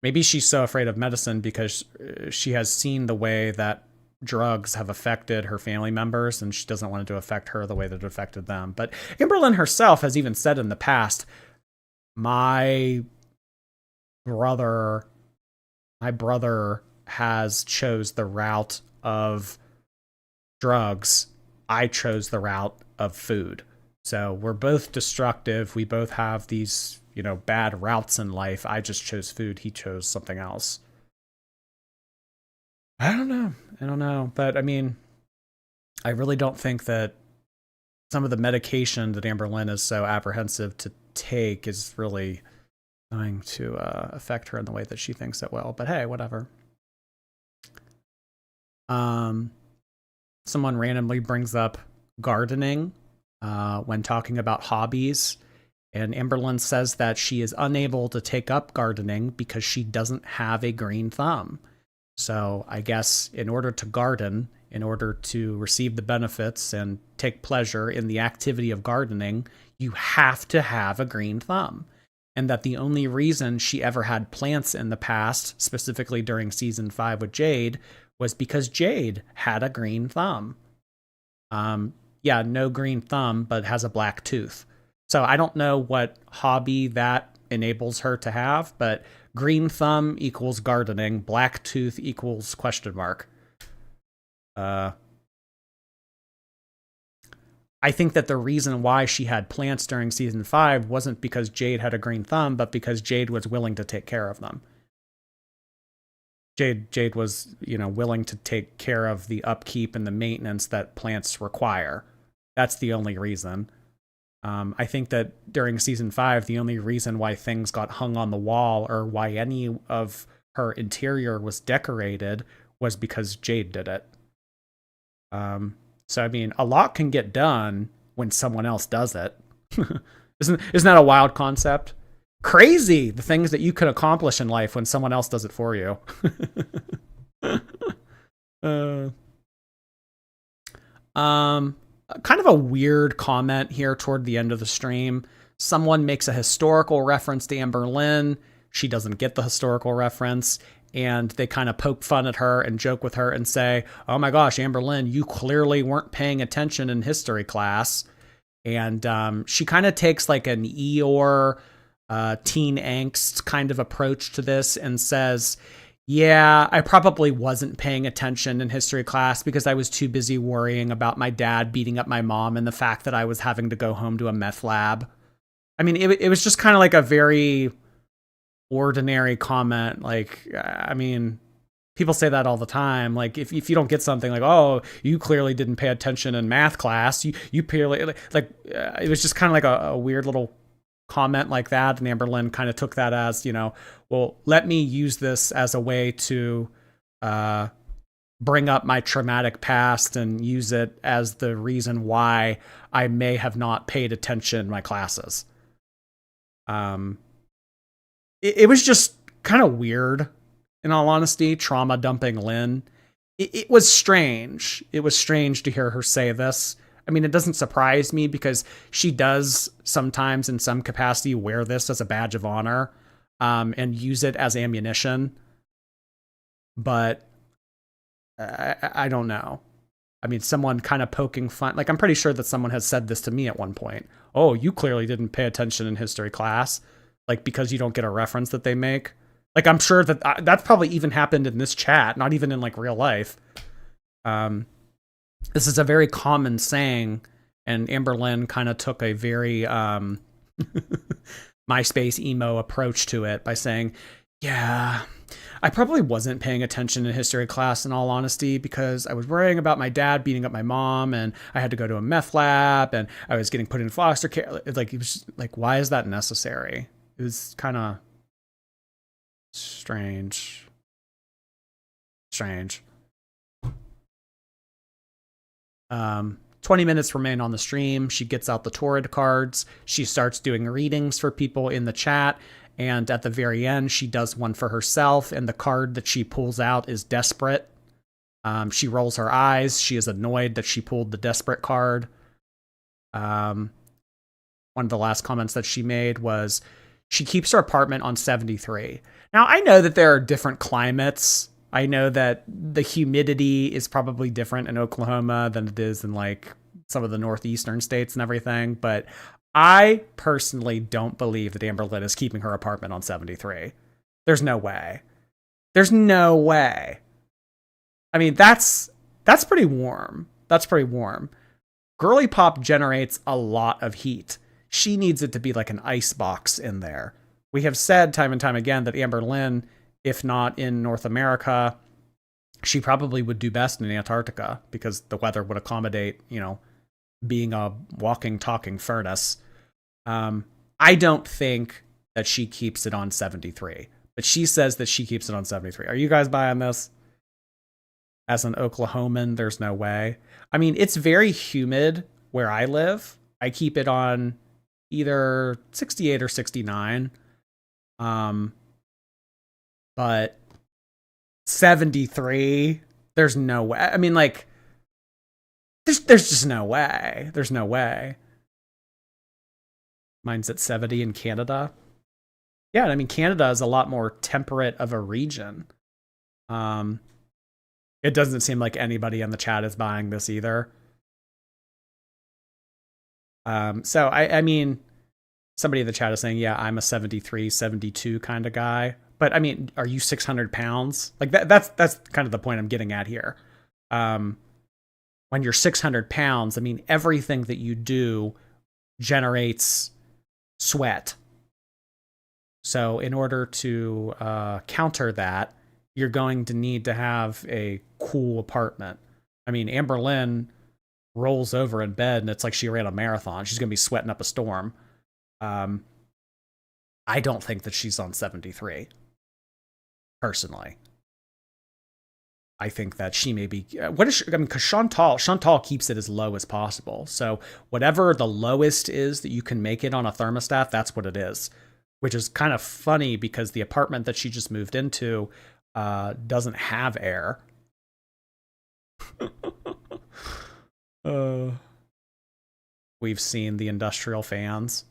maybe she's so afraid of medicine because she has seen the way that drugs have affected her family members and she doesn't want it to affect her the way that it affected them. But AMBERLYNN herself has even said in the past, my brother has chose the route of drugs. I chose the route of food. So we're both destructive. We both have these, bad routes in life. I just chose food. He chose something else. I don't know. But I mean, I really don't think that some of the medication that AMBERLYNN is so apprehensive to take is really going to affect her in the way that she thinks it will. But hey, whatever. Someone randomly brings up gardening when talking about hobbies. And AMBERLYNN says that she is unable to take up gardening because she doesn't have a green thumb. So I guess in order to garden, in order to receive the benefits and take pleasure in the activity of gardening, you have to have a green thumb. And that the only reason she ever had plants in the past, specifically during season 5 with Jade, was because Jade had a green thumb. Yeah, no green thumb, but has a black tooth. So I don't know what hobby that enables her to have, but green thumb equals gardening, black tooth equals question mark. I think that the reason why she had plants during season 5 wasn't because Jade had a green thumb, but because Jade was willing to take care of them. Jade was, willing to take care of the upkeep and the maintenance that plants require. That's the only reason. I think that during season 5, the only reason why things got hung on the wall or why any of her interior was decorated was because Jade did it. So I mean, a lot can get done when someone else does it. Isn't that a wild concept? Crazy the things that you can accomplish in life when someone else does it for you. Kind of a weird comment here toward the end of the stream. Someone makes a historical reference to AMBERLYNN. She doesn't get the historical reference, and they kind of poke fun at her and joke with her and say, "Oh my gosh, AMBERLYNN, you clearly weren't paying attention in history class." And she kind of takes like an Eeyore teen angst kind of approach to this and says, yeah, I probably wasn't paying attention in history class because I was too busy worrying about my dad beating up my mom and the fact that I was having to go home to a meth lab. I mean, it was just kind of like a very ordinary comment. Like, I mean, people say that all the time. Like, if you don't get something, like, oh, you clearly didn't pay attention in math class. You clearly, it was just kind of like a weird little comment like that, and AMBERLYNN kind of took that as, well, let me use this as a way to bring up my traumatic past and use it as the reason why I may have not paid attention in my classes. It was just kind of weird, in all honesty, trauma dumping Lynn. It was strange. It was strange to hear her say this. I mean, it doesn't surprise me because she does sometimes in some capacity wear this as a badge of honor and use it as ammunition. But I don't know. I mean, someone kind of poking fun. Like, I'm pretty sure that someone has said this to me at one point. Oh, you clearly didn't pay attention in history class. Like, because you don't get a reference that they make. Like, I'm sure that that's probably even happened in this chat, not even in like real life. This is a very common saying, and AMBERLYNN kind of took a very MySpace emo approach to it by saying, yeah, I probably wasn't paying attention in history class, in all honesty, because I was worrying about my dad beating up my mom, and I had to go to a meth lab, and I was getting put in foster care. Like, it was just, like, why is that necessary? It was kind of strange. Strange. 20 minutes remain on the stream. She gets out the Torid cards. She starts doing readings for people in the chat. And at the very end, she does one for herself. And the card that she pulls out is Desperate. She rolls her eyes. She is annoyed that she pulled the Desperate card. One of the last comments that she made was, she keeps her apartment on 73. Now, I know that there are different climates. I know that the humidity is probably different in Oklahoma than it is in like some of the northeastern states and everything. But I personally don't believe that AMBERLYNN is keeping her apartment on 73. There's no way. There's no way. I mean, that's pretty warm. That's pretty warm. Girly Pop generates a lot of heat. She needs it to be like an ice box in there. We have said time and time again that AMBERLYNN, if not in North America, she probably would do best in Antarctica because the weather would accommodate, you know, being a walking, talking furnace. I don't think that she keeps it on 73, but she says that she keeps it on 73. Are you guys buying this? As an Oklahoman, there's no way. I mean, it's very humid where I live. I keep it on either 68 or 69. But 73, there's no way. I mean, like, there's just no way. There's no way. Mine's at 70 in Canada. Yeah, I mean, Canada is a lot more temperate of a region. It doesn't seem like anybody in the chat is buying this either. So I mean, somebody in the chat is saying, yeah, I'm a 73, 72 kind of guy. But I mean, are you 600 pounds? Like that's kind of the point I'm getting at here. When you're 600 pounds, I mean, everything that you do generates sweat. So in order to counter that, you're going to need to have a cool apartment. I mean, AMBERLYNN rolls over in bed and it's like she ran a marathon. She's going to be sweating up a storm. I don't think that she's on 73. Personally. I think that she may be, what is she, I mean, because Chantal keeps it as low as possible. So whatever the lowest is that you can make it on a thermostat, that's what it is. Which is kind of funny because the apartment that she just moved into doesn't have air. We've seen the industrial fans.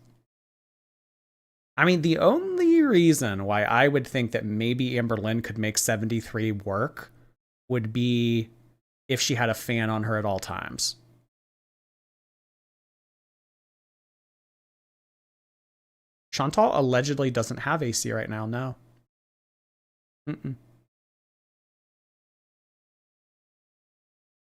I mean, the only reason why I would think that maybe AMBERLYNN could make 73 work would be if she had a fan on her at all times. Chantal allegedly doesn't have AC right now, no.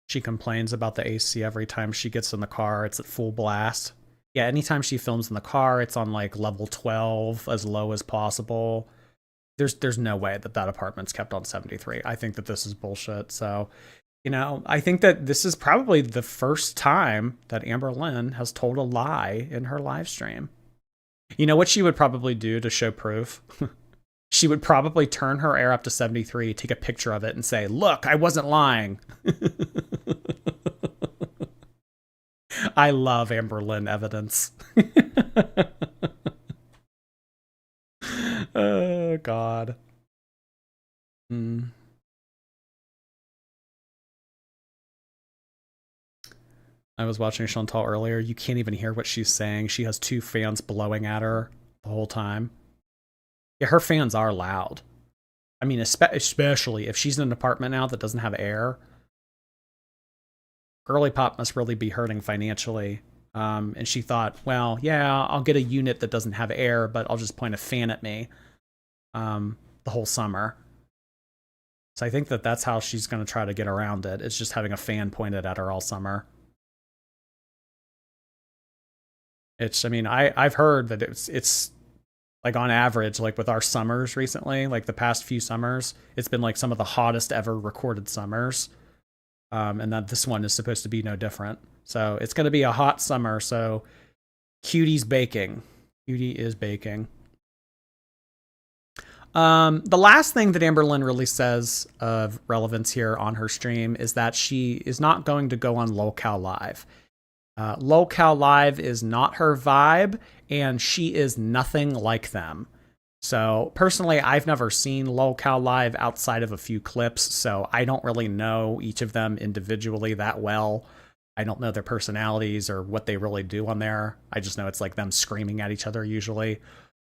She complains about the AC every time she gets in the car. It's at full blast. Yeah, anytime she films in the car, it's on like level 12, as low as possible. There's no way that that apartment's kept on 73. I think that this is bullshit. So, you know, I think that this is probably the first time that AMBERLYNN has told a lie in her live stream. You know what she would probably do to show proof? She would probably turn her air up to 73, take a picture of it, and say, look, I wasn't lying. I love AMBERLYNN evidence. Oh, God. I was watching Chantal earlier. You can't even hear what she's saying. She has two fans blowing at her the whole time. Yeah, her fans are loud. I mean, especially if she's in an apartment now that doesn't have air. Girly Pop must really be hurting financially. And she thought, well, yeah, I'll get a unit that doesn't have air, but I'll just point a fan at me the whole summer. So I think that that's how she's going to try to get around it. It's just having a fan pointed at her all summer. I mean, I've heard that it's like on average, like with our summers recently, like the past few summers, it's been like some of the hottest ever recorded summers. And that this one is supposed to be no different. So it's going to be a hot summer. So Cutie's baking. Cutie is baking. The last thing that AMBERLYNN really says of relevance here on her stream is that she is not going to go on LowCal Live. LowCal Live is not her vibe, and she is nothing like them. So personally, I've never seen LowCal Live outside of a few clips, so I don't really know each of them individually that well. I don't know their personalities or what they really do on there. I just know it's like them screaming at each other usually.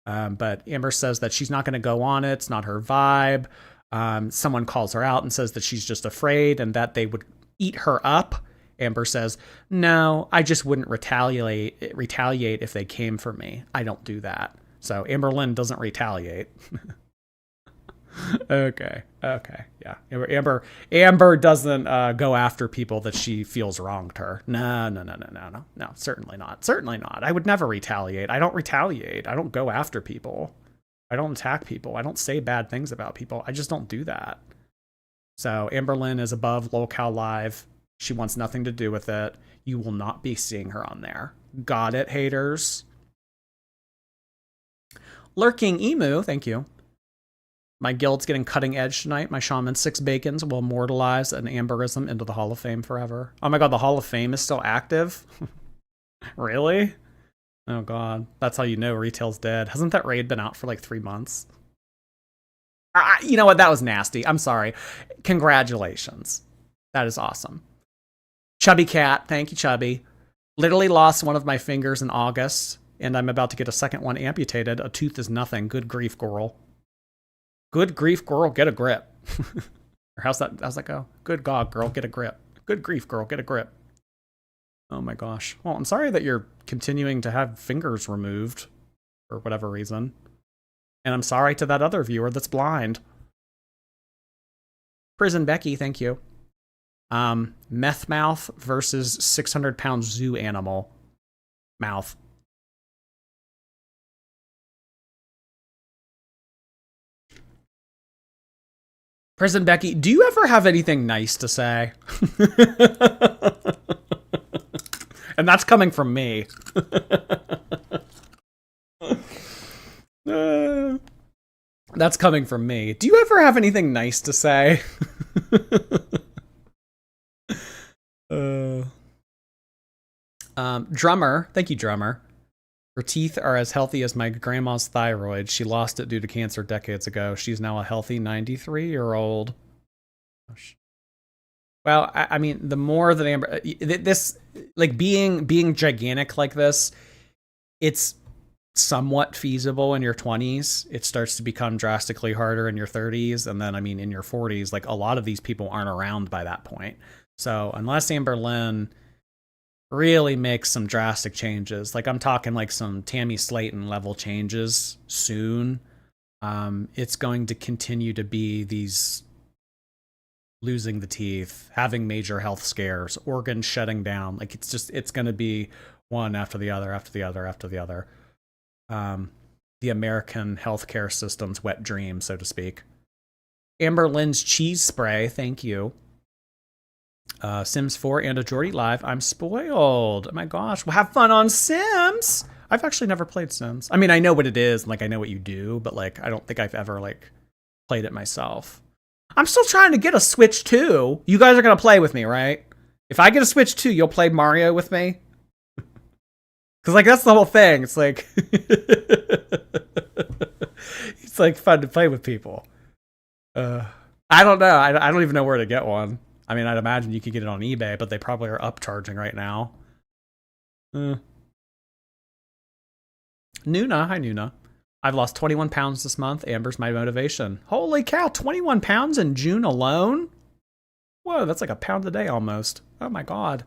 But Amber says that she's not going to go on it. It's not her vibe. Someone calls her out and says that she's just afraid and that they would eat her up. Amber says, no, I just wouldn't retaliate if they came for me. I don't do that. So AMBERLYNN doesn't retaliate. Okay. Yeah. Amber doesn't go after people that she feels wronged her. No. Certainly not. I would never retaliate. I don't retaliate. I don't go after people. I don't attack people. I don't say bad things about people. I just don't do that. So AMBERLYNN is above LowCal Live. She wants nothing to do with it. You will not be seeing her on there. Got it, haters? Lurking Emu, thank you. My guild's getting cutting edge tonight. My Shaman 6 Bacons will immortalize an Amberism into the Hall of Fame forever. Oh my god, the Hall of Fame is still active? Really? Oh god, that's how you know retail's dead. Hasn't that raid been out for like 3 months? You know what, that was nasty. I'm sorry. Congratulations. That is awesome. Chubby Cat, thank you, Chubby. Literally lost one of my fingers in August, and I'm about to get a second one amputated. A tooth is nothing. Good grief, girl. Good grief, girl, get a grip. Or how's that go? Good God, girl, get a grip. Good grief, girl, get a grip. Oh my gosh. Well, I'm sorry that you're continuing to have fingers removed for whatever reason. And I'm sorry to that other viewer that's blind. Prison Becky, thank you. Meth mouth versus 600-pound zoo animal mouth. Prison Becky, do you ever have anything nice to say? And that's coming from me. That's coming from me. Do you ever have anything nice to say? Drummer, thank you, Drummer. Her teeth are as healthy as my grandma's thyroid. She lost it due to cancer decades ago. She's now a healthy 93-year-old. Well, I mean, the more that Amber, this, like being gigantic like this, it's somewhat feasible in your 20s. It starts to become drastically harder in your 30s. And then, I mean, in your 40s, like a lot of these people aren't around by that point. So unless AMBERLYNN really makes some drastic changes, like I'm talking like some Tammy Slayton level changes soon, it's going to continue to be these losing the teeth, having major health scares, organs shutting down. Like it's going to be one after the other, after the other, after the other. The American healthcare system's wet dream, so to speak. AMBERLYNN's cheese spray, thank you. Sims 4 and a Jordy Live. I'm spoiled. Oh my gosh. Well, have fun on Sims. I've actually never played Sims. I mean, I know what it is, and like I know what you do, but like I don't think I've ever like played it myself. I'm still trying to get a Switch 2. You guys are gonna play with me, right? If I get a Switch 2, you'll play Mario with me? Cause like that's the whole thing. It's like it's like fun to play with people. I don't know. I don't even know where to get one. I mean, I'd imagine you could get it on eBay, but they probably are upcharging right now. Nuna, hi Nuna. I've lost 21 pounds this month. Amber's my motivation. Holy cow, 21 pounds in June alone? Whoa, that's like a pound a day almost. Oh my god.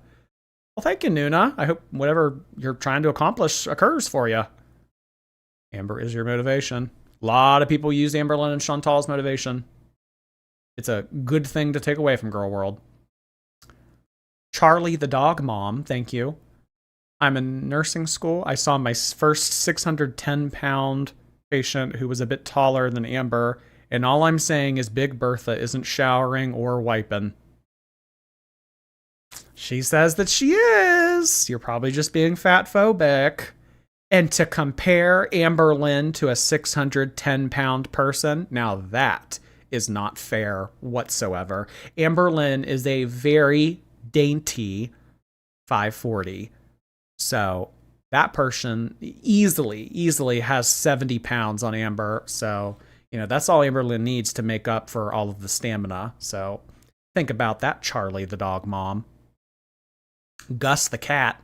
Well, thank you, Nuna. I hope whatever you're trying to accomplish occurs for you. Amber is your motivation. A lot of people use AMBERLYNN and Chantal's motivation. It's a good thing to take away from Girl World. Charlie the dog mom, thank you. I'm in nursing school. I saw my first 610-pound patient who was a bit taller than Amber, and all I'm saying is Big Bertha isn't showering or wiping. She says that she is. You're probably just being fat phobic. And to compare AMBERLYNN to a 610-pound person, now that is not fair whatsoever. AMBERLYNN is a very dainty 540. So that person easily has 70 pounds on Amber. So, that's all AMBERLYNN needs to make up for all of the stamina. So think about that, Charlie, the dog mom. Gus, the cat.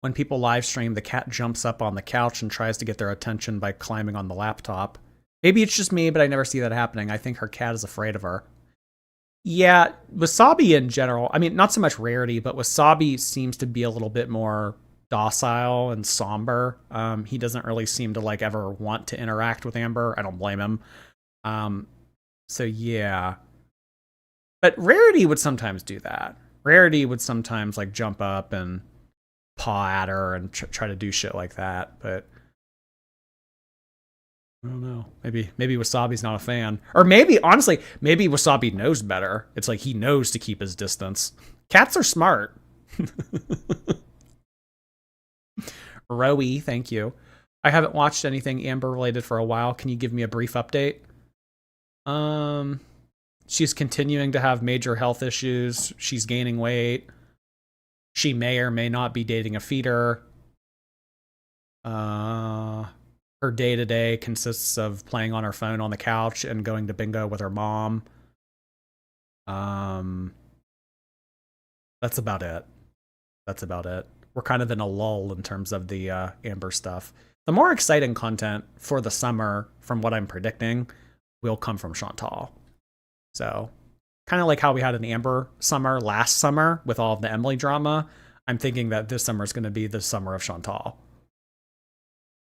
When people live stream, the cat jumps up on the couch and tries to get their attention by climbing on the laptop. Maybe it's just me, but I never see that happening. I think her cat is afraid of her. Yeah, Wasabi in general, I mean, not so much Rarity, but Wasabi seems to be a little bit more docile and somber. He doesn't really seem to ever want to interact with Amber. I don't blame him. So yeah. But Rarity would sometimes do that. Rarity would sometimes jump up and paw at her and try to do shit like that. But I don't know. Maybe Wasabi's not a fan. Or maybe, honestly, maybe Wasabi knows better. It's he knows to keep his distance. Cats are smart. Rowie, thank you. I haven't watched anything Amber related for a while. Can you give me a brief update? She's continuing to have major health issues. She's gaining weight. She may or may not be dating a feeder. Her day-to-day consists of playing on her phone on the couch and going to bingo with her mom. That's about it. We're kind of in a lull in terms of the Amber stuff. The more exciting content for the summer, from what I'm predicting, will come from Chantal. So, kind of like how we had an Amber summer last summer with all of the Emily drama, I'm thinking that this summer is going to be the summer of Chantal.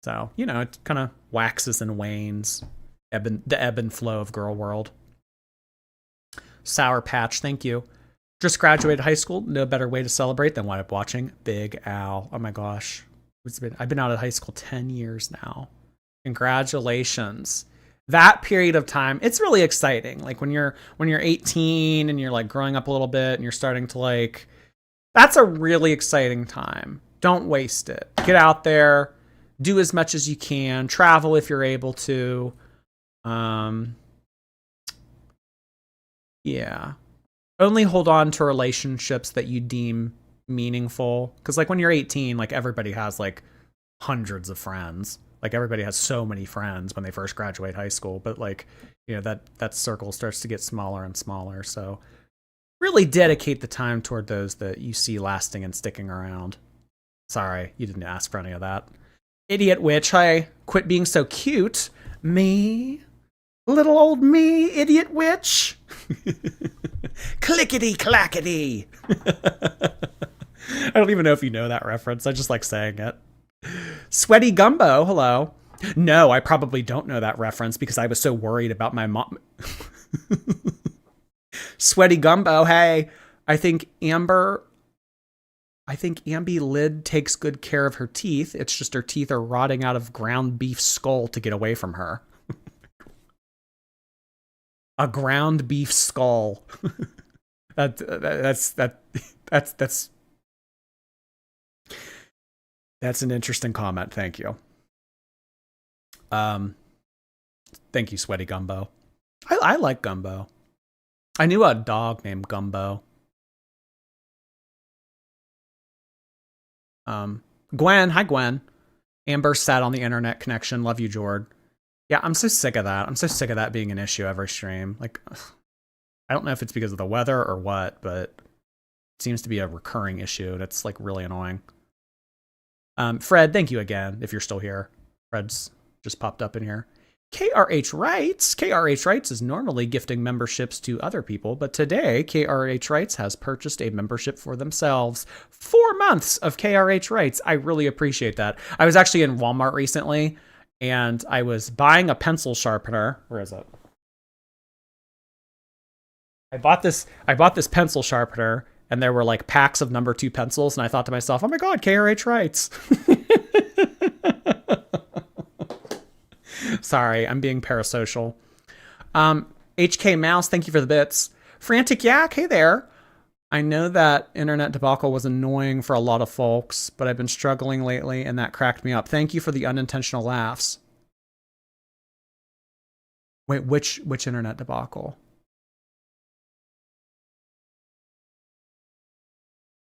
So, it kind of waxes and wanes, the ebb and flow of Girl World. Sour Patch, thank you. Just graduated high school. No better way to celebrate than wind up watching Big Al. Oh my gosh. I've been out of high school 10 years now. Congratulations. That period of time, it's really exciting. When you're 18 and you're growing up a little bit and you're starting to that's a really exciting time. Don't waste it. Get out there, do as much as you can, travel if you're able to. Yeah. Only hold on to relationships that you deem meaningful. Because when you're 18, everybody has hundreds of friends. Everybody has so many friends when they first graduate high school, but that circle starts to get smaller and smaller. So really dedicate the time toward those that you see lasting and sticking around. Sorry, you didn't ask for any of that. Idiot Witch, hi. Quit being so cute. Me? Little old me, Idiot Witch? Clickety clackety. I don't even know if you know that reference. I just like saying it. Sweaty Gumbo, hello. No, I probably don't know that reference because I was so worried about my mom. Sweaty Gumbo, hey. I think Amber Lid takes good care of her teeth. It's just her teeth are rotting out of ground beef skull to get away from her. A ground beef skull. That's an interesting comment. Thank you. Thank you, Sweaty Gumbo. I like Gumbo. I knew a dog named Gumbo. Gwen, hi Gwen. Amber sat on the internet connection. Love you, Jord. Yeah, I'm so sick of that. I'm so sick of that being an issue every stream. I don't know if it's because of the weather or what, but it seems to be a recurring issue. That's really annoying. Fred, thank you again if you're still here. Fred's just popped up in here. KRH Writes is normally gifting memberships to other people, but today KRH Writes has purchased a membership for themselves. 4 months of KRH Writes. I really appreciate that. I was actually in Walmart recently and I was buying a pencil sharpener. Where is it? I bought this pencil sharpener and there were packs of number 2 pencils and I thought to myself, oh my God, KRH Writes. Sorry, I'm being parasocial. HK Mouse, thank you for the bits. Frantic Yak, hey there. I know that internet debacle was annoying for a lot of folks, but I've been struggling lately and that cracked me up. Thank you for the unintentional laughs. Wait, which internet debacle?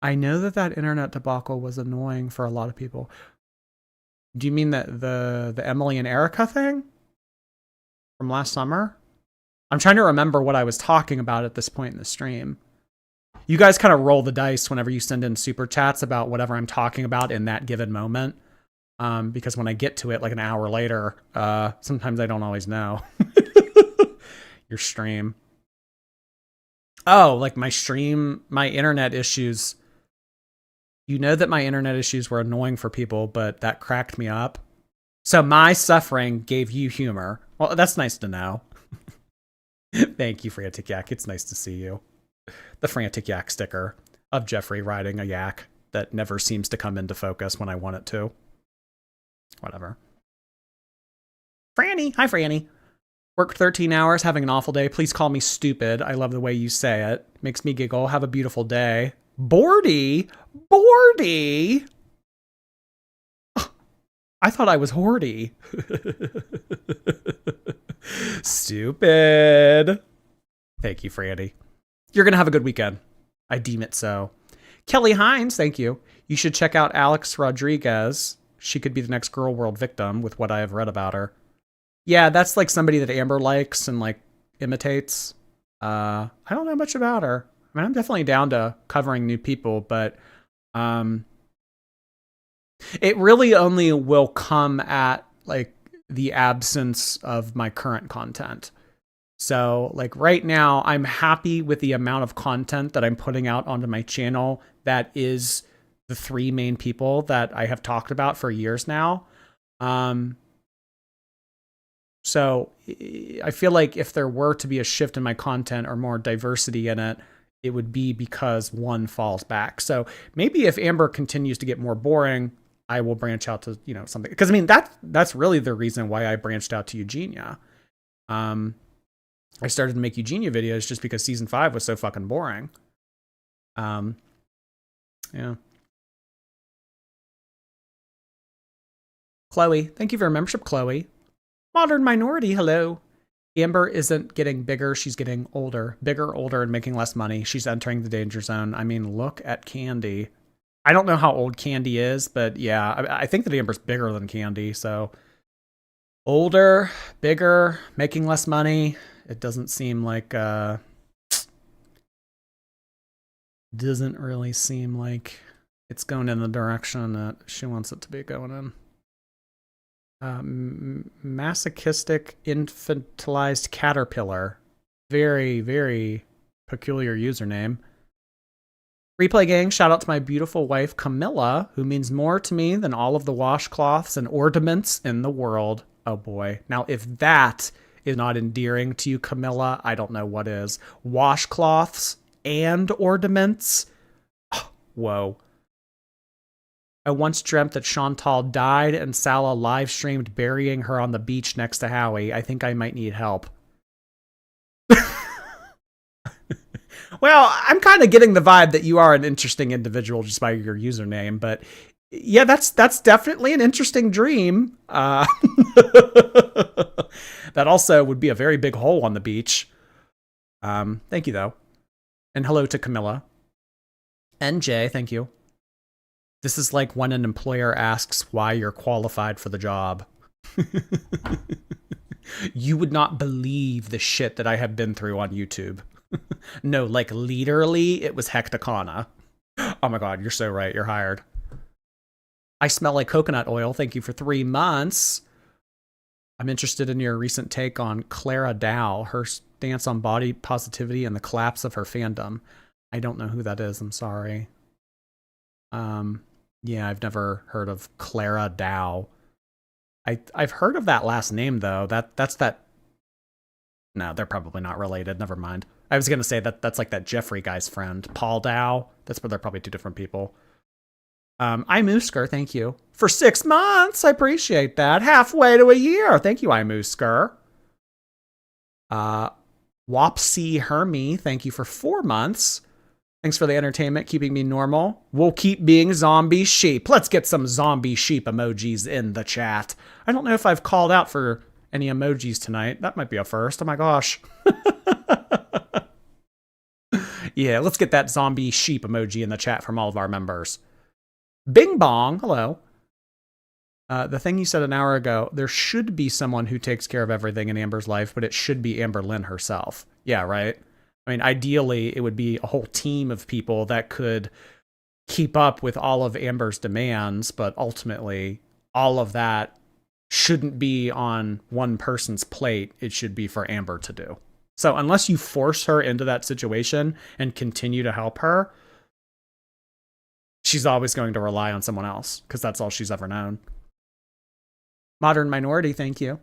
I know that internet debacle was annoying for a lot of people. Do you mean that the Emily and Erica thing from last summer? I'm trying to remember what I was talking about at this point in the stream. You guys kind of roll the dice whenever you send in super chats about whatever I'm talking about in that given moment. Because when I get to it like an hour later, sometimes I don't always know. Your stream. Oh, like my stream, my internet issues. You know that my internet issues were annoying for people, but that cracked me up. So my suffering gave you humor. Well, that's nice to know. Thank you, Frantic Yak. It's nice to see you. The Frantic Yak sticker of Jeffrey riding a yak that never seems to come into focus when I want it to. Whatever. Franny. Hi, Franny. Worked 13 hours, having an awful day. Please call me stupid. I love the way you say it. Makes me giggle. Have a beautiful day. Bordy? Bordy? I thought I was Hordy. Stupid. Thank you, Franny. You're going to have a good weekend. I deem it so. Kelly Hines, thank you. You should check out Alex Rodriguez. She could be the next Girl World victim with what I have read about her. Yeah, that's like somebody that Amber likes and like imitates. I don't know much about her. I mean, I'm definitely down to covering new people, but it really only will come at like the absence of my current content. So like right now, I'm happy with the amount of content that I'm putting out onto my channel. That is the three main people that I have talked about for years now. So I feel like if there were to be a shift in my content or more diversity in it, it would be because one falls back. So maybe if Amber continues to get more boring, I will branch out to, you know, something. Because I mean, that's really the reason why I branched out to Eugenia. I started to make Eugenia videos just because season 5 was so fucking boring. Yeah. Chloe, thank you for your membership, Chloe. Modern Minority, hello. Amber isn't getting bigger, she's getting older. Bigger, older, and making less money. She's entering the danger zone. I mean, look at Candy. I don't know how old Candy is, but yeah, I think that Amber's bigger than Candy, so... Older, bigger, making less money. It doesn't seem like... doesn't really seem like it's going in the direction that she wants it to be going in. Masochistic infantilized caterpillar. Very, very peculiar username. Replay gang, shout out to my beautiful wife Camilla, who means more to me than all of the washcloths and ornaments in the world. Oh boy. Now, if that is not endearing to you, Camilla, I don't know what is. Washcloths and ornaments? Oh, whoa. I once dreamt that Chantal died and Salah live streamed burying her on the beach next to Howie. I think I might need help. Well, I'm kind of getting the vibe that you are an interesting individual just by your username, but yeah, that's definitely an interesting dream. That also would be a very big hole on the beach. Thank you, though. And hello to Camilla. NJ, thank you. This is like when an employer asks why you're qualified for the job. You would not believe the shit that I have been through on YouTube. No, like literally, it was hectacana. Oh my God, you're so right. You're hired. I smell like coconut oil. Thank you for 3 months. I'm interested in your recent take on Clara Dow, her stance on body positivity and the collapse of her fandom. I don't know who that is. I'm sorry. Yeah, I've never heard of Clara Dow. I've heard of that last name though. That's that. No, they're probably not related. Never mind. I was gonna say that's like that Jeffrey guy's friend, Paul Dow. But they're probably two different people. Imoosker, thank you for 6 months. I appreciate that. Halfway to a year. Thank you, Imoosker. Wopsy Hermie, thank you for 4 months. Thanks for the entertainment, keeping me normal. We'll keep being zombie sheep. Let's get some zombie sheep emojis in the chat. I don't know if I've called out for any emojis tonight. That might be a first. Oh my gosh. Yeah, let's get that zombie sheep emoji in the chat from all of our members. Bing Bong, hello. The thing you said an hour ago, there should be someone who takes care of everything in Amber's life, but it should be AMBERLYNN herself. Yeah, right? I mean, ideally, it would be a whole team of people that could keep up with all of Amber's demands, but ultimately, all of that shouldn't be on one person's plate. It should be for Amber to do. So unless you force her into that situation and continue to help her, she's always going to rely on someone else because that's all she's ever known. Modern Minority, thank you.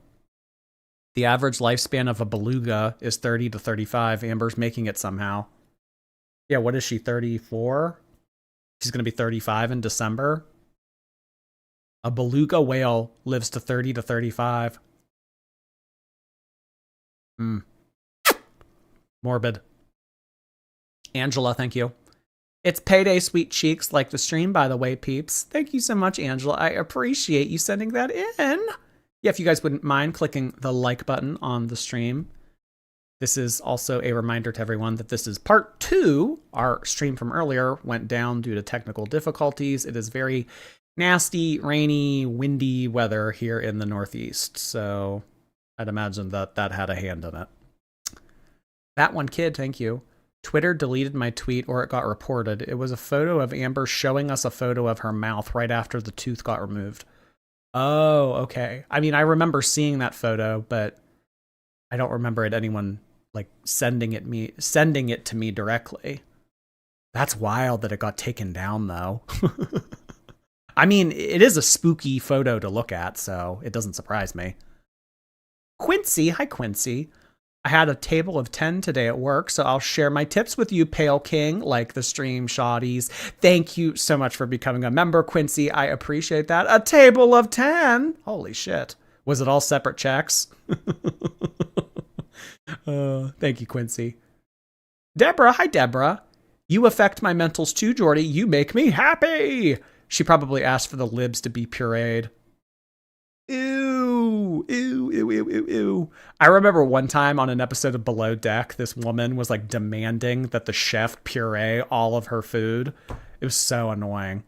The average lifespan of a beluga is 30 to 35. Amber's making it somehow. Yeah, what is she, 34? She's going to be 35 in December. A beluga whale lives to 30 to 35. Morbid. Angela, thank you. It's payday, sweet cheeks, like the stream, by the way, peeps. Thank you so much, Angela. I appreciate you sending that in. Yeah, if you guys wouldn't mind clicking the like button on the stream. This is also a reminder to everyone that this is part 2. Our stream from earlier went down due to technical difficulties. It is very nasty, rainy, windy weather here in the Northeast. So I'd imagine that that had a hand in it. That one kid, thank you. Twitter deleted my tweet or it got reported. It was a photo of Amber showing us a photo of her mouth right after the tooth got removed. Oh, okay. I mean, I remember seeing that photo, but I don't remember anyone like sending it to me directly. That's wild that it got taken down though. I mean, it is a spooky photo to look at, so it doesn't surprise me. Quincy, hi Quincy. I had a table of 10 today at work, so I'll share my tips with you, Pale King, like the stream shawties. Thank you so much for becoming a member, Quincy. I appreciate that. A table of 10? Holy shit. Was it all separate checks? Thank you, Quincy. Deborah, hi, Deborah. You affect my mentals too, Jordy. You make me happy. She probably asked for the libs to be pureed. Ew, ew, ew, ew, ew, ew. I remember one time on an episode of Below Deck, this woman was like demanding that the chef puree all of her food. It was so annoying.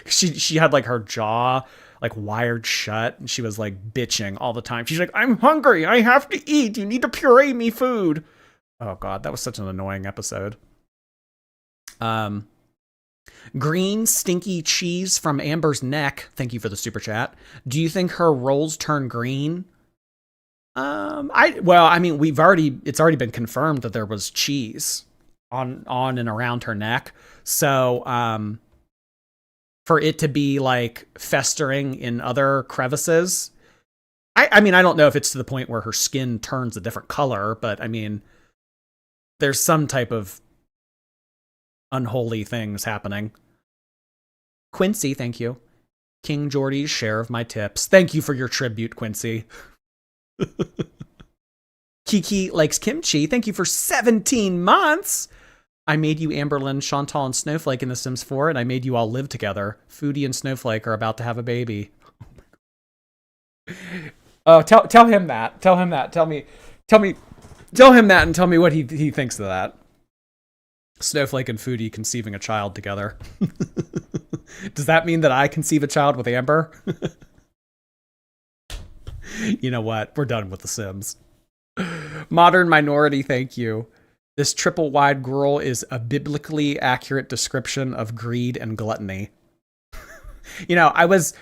She had like her jaw like wired shut and she was like bitching all the time. She's like, I'm hungry. I have to eat. You need to puree me food. Oh God, that was such an annoying episode. Green stinky cheese from Amber's neck. Thank you for the super chat. Do you think her rolls turn green? I mean, it's already been confirmed that there was cheese on and around her neck. So, for it to be like festering in other crevices, I mean, I don't know if it's to the point where her skin turns a different color, but I mean, there's some type of unholy things happening. Quincy, thank you. King Jordy's share of my tips. Thank you for your tribute, Quincy. Kiki likes kimchi. Thank you for 17 months. I made you AMBERLYNN, Chantal, and Snowflake in The Sims 4, and I made you all live together. Foodie and Snowflake are about to have a baby. Oh, tell him that. Tell him that. Tell him that and tell me what he thinks of that. Snowflake and Foodie conceiving a child together. Does that mean that I conceive a child with Amber? You know what? We're done with The Sims. Modern Minority, thank you. This triple wide girl is a biblically accurate description of greed and gluttony. You know, I was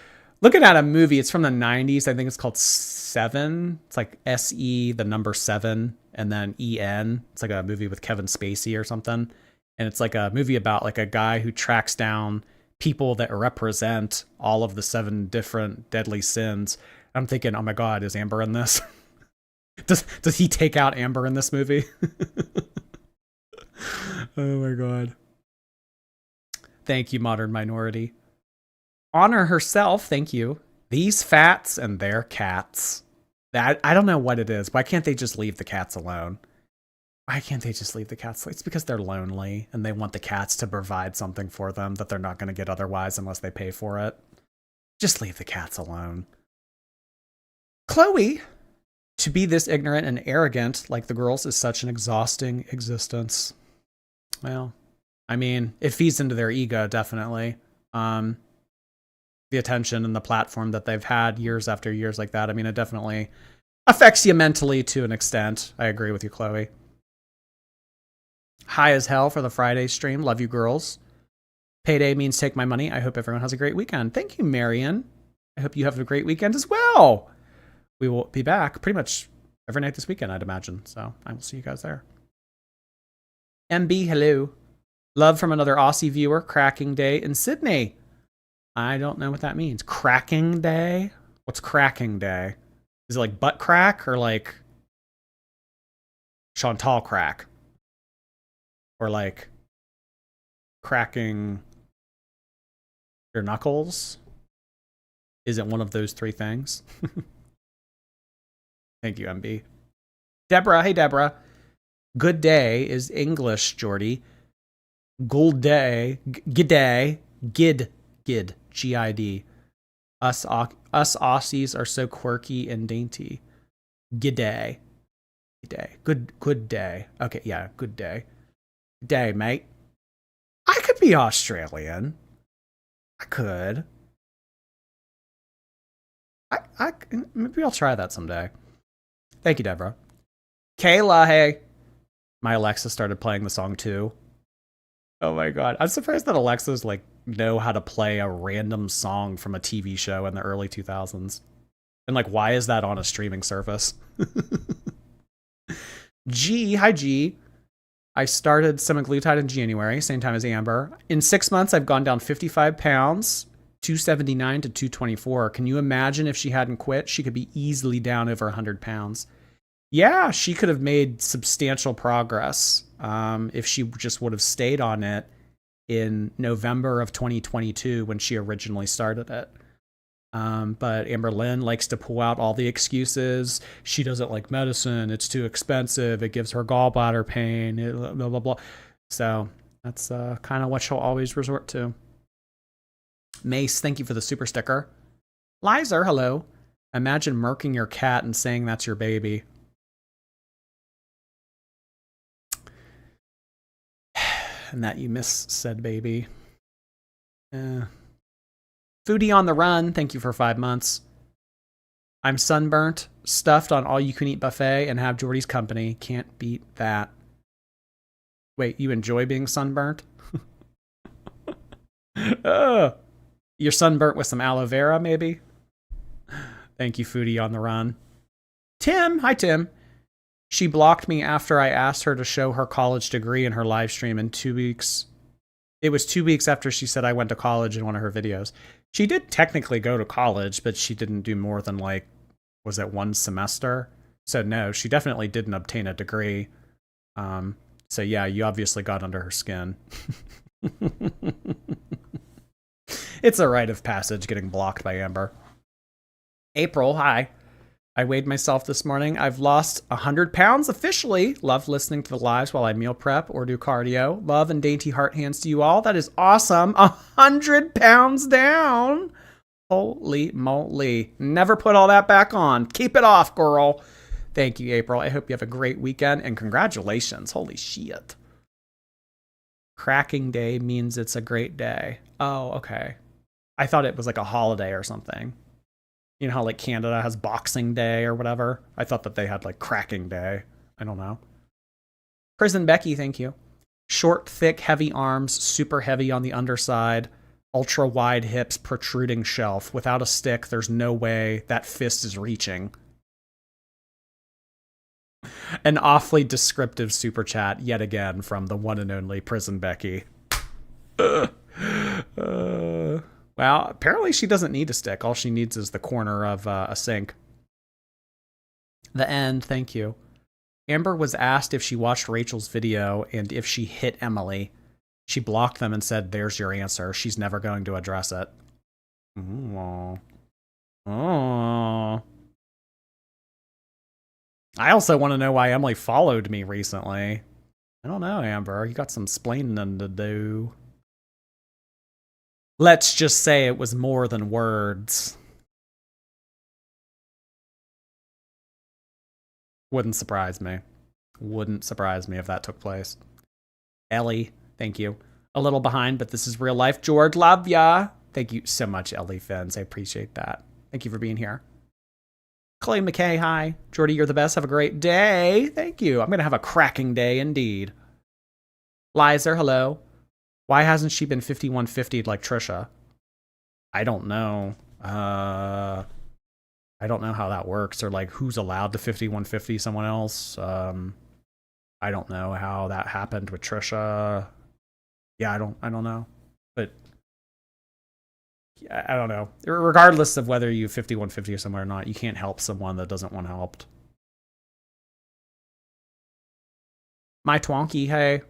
looking at a movie. It's from the 90s. I think it's called Seven. It's like SE, the number 7, and then EN. It's like a movie with Kevin Spacey or something. And it's like a movie about like a guy who tracks down people that represent all of the 7 different deadly sins. I'm thinking, oh my God, is Amber in this? Does he take out Amber in this movie? Oh my God. Thank you, Modern Minority. Honor herself, thank you. These fats and their cats. I don't know what it is. Why can't they just leave the cats alone? Why can't they just leave the cats? It's because they're lonely and they want the cats to provide something for them that they're not going to get otherwise unless they pay for it. Just leave the cats alone. Chloe, to be this ignorant and arrogant like the girls is such an exhausting existence. Well, I mean, it feeds into their ego, definitely. The attention and the platform that they've had years after years like that. I mean, it definitely affects you mentally to an extent. I agree with you, Chloe. High as hell for the Friday stream. Love you, girls. Payday means take my money. I hope everyone has a great weekend. Thank you, Marion. I hope you have a great weekend as well. We will be back pretty much every night this weekend, I'd imagine. So I will see you guys there. MB, hello. Love from another Aussie viewer. Cracking day in Sydney. I don't know what that means. Cracking day? What's cracking day? Is it like butt crack or like Chantal crack? Or like cracking your knuckles? Is it one of those three things? Thank you, MB. Deborah, hey Deborah. Good day is English, Jordy. Good day, g'day, gid, G-I-D. Us Aussies are so quirky and dainty. G'day. Good day. Okay, yeah, good day. Day, mate. I could be Australian. I could. Maybe I'll try that someday. Thank you, Deborah. Kayla, hey. My Alexa started playing the song too. Oh my god. I'm surprised that Alexas like know how to play a random song from a TV show in the early 2000s. And like, why is that on a streaming service? G, hi G. I started semaglutide in January, same time as Amber. In 6 months, I've gone down 55 pounds, 279 to 224. Can you imagine if she hadn't quit? She could be easily down over 100 pounds. Yeah, she could have made substantial progress if she just would have stayed on it in November of 2022 when she originally started it. But AMBERLYNN likes to pull out all the excuses. She doesn't like medicine. It's too expensive. It gives her gallbladder pain. Blah, blah, blah. So that's kind of what she'll always resort to. Mace, thank you for the super sticker. Lizer, hello. Imagine murking your cat and saying that's your baby. And that you miss said baby. Foodie on the run, thank you for 5 months. I'm sunburnt, stuffed on all-you-can-eat buffet, and have Jordy's company. Can't beat that. Wait, you enjoy being sunburnt? You're sunburnt with some aloe vera, maybe? Thank you, Foodie on the run. Tim, hi Tim. She blocked me after I asked her to show her college degree in her live stream in 2 weeks. It was 2 weeks after she said I went to college in one of her videos. She did technically go to college, but she didn't do more than like, was it 1 semester? So no, she definitely didn't obtain a degree. So yeah, you obviously got under her skin. It's a rite of passage getting blocked by Amber. April, hi. I weighed myself this morning. I've lost 100 pounds officially. Love listening to the lives while I meal prep or do cardio. Love and dainty heart hands to you all. That is awesome. 100 pounds down. Holy moly. Never put all that back on. Keep it off, girl. Thank you, April. I hope you have a great weekend and congratulations. Holy shit. Cracking day means it's a great day. Oh, okay. I thought it was like a holiday or something. You know how like Canada has Boxing Day or whatever? I thought that they had like Cracking Day. I don't know. Prison Becky, thank you. Short, thick, heavy arms, super heavy on the underside, ultra wide hips, protruding shelf. Without a stick, there's no way that fist is reaching. An awfully descriptive super chat yet again from the one and only Prison Becky. Well, apparently she doesn't need a stick. All she needs is the corner of a sink. The end, thank you. Amber was asked if she watched Rachel's video and if she hit Emily. She blocked them and said, there's your answer. She's never going to address it. Oh. I I also want to know why Emily followed me recently. I don't know, Amber. You got some splaining to do. Let's just say it was more than words. Wouldn't surprise me. Wouldn't surprise me if that took place. Ellie, thank you. A little behind, but this is real life. George, love ya. Thank you so much, Ellie Fins. I appreciate that. Thank you for being here. Clay McKay, hi. Jordy, you're the best. Have a great day. Thank you. I'm going to have a cracking day indeed. Lizer, hello. Why hasn't she been 5150'd like Trisha? I don't know. I don't know how that works, or like who's allowed to 5150 someone else. I don't know how that happened with Trisha. Yeah, I don't know. But I don't know. Regardless of whether you 5150 somewhere or not, you can't help someone that doesn't want helped. My Twonky, hey.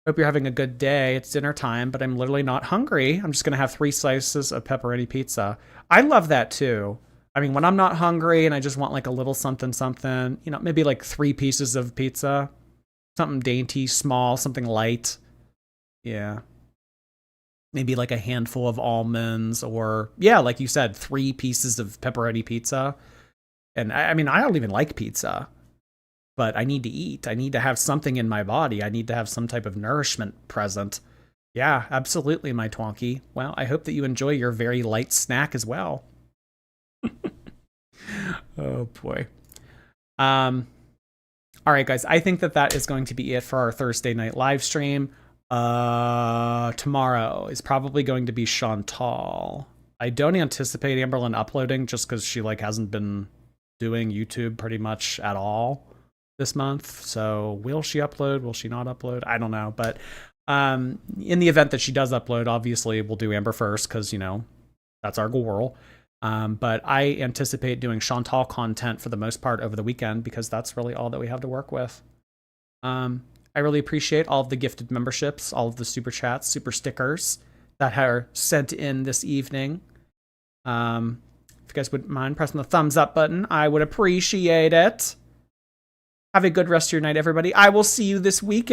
Hope you're having a good day. It's dinner time, but I'm literally not hungry. I'm just going to have 3 slices of pepperoni pizza. I love that too. I mean, when I'm not hungry and I just want like a little something, you know, maybe like 3 pieces of pizza. Something dainty, small, something light. Yeah. Maybe like a handful of almonds, or yeah, like you said, 3 pieces of pepperoni pizza. And I mean, I don't even like pizza, but I need to eat. I need to have something in my body. I need to have some type of nourishment present. Yeah, absolutely, my Twonky. Well, I hope that you enjoy your very light snack as well. Oh boy. All right, guys. I think that is going to be it for our Thursday night live stream. Tomorrow is probably going to be Chantal. I don't anticipate AMBERLYNN uploading just because she like hasn't been doing YouTube pretty much at all this month. So will she upload? Will she not upload? I don't know. But in the event that she does upload, obviously we'll do Amber first because, you know, that's our goal. But I anticipate doing Chantal content for the most part over the weekend because that's really all that we have to work with. I really appreciate all of the gifted memberships, all of the super chats, super stickers that are sent in this evening. If you guys wouldn't mind pressing the thumbs up button, I would appreciate it. Have a good rest of your night, everybody. I will see you this weekend.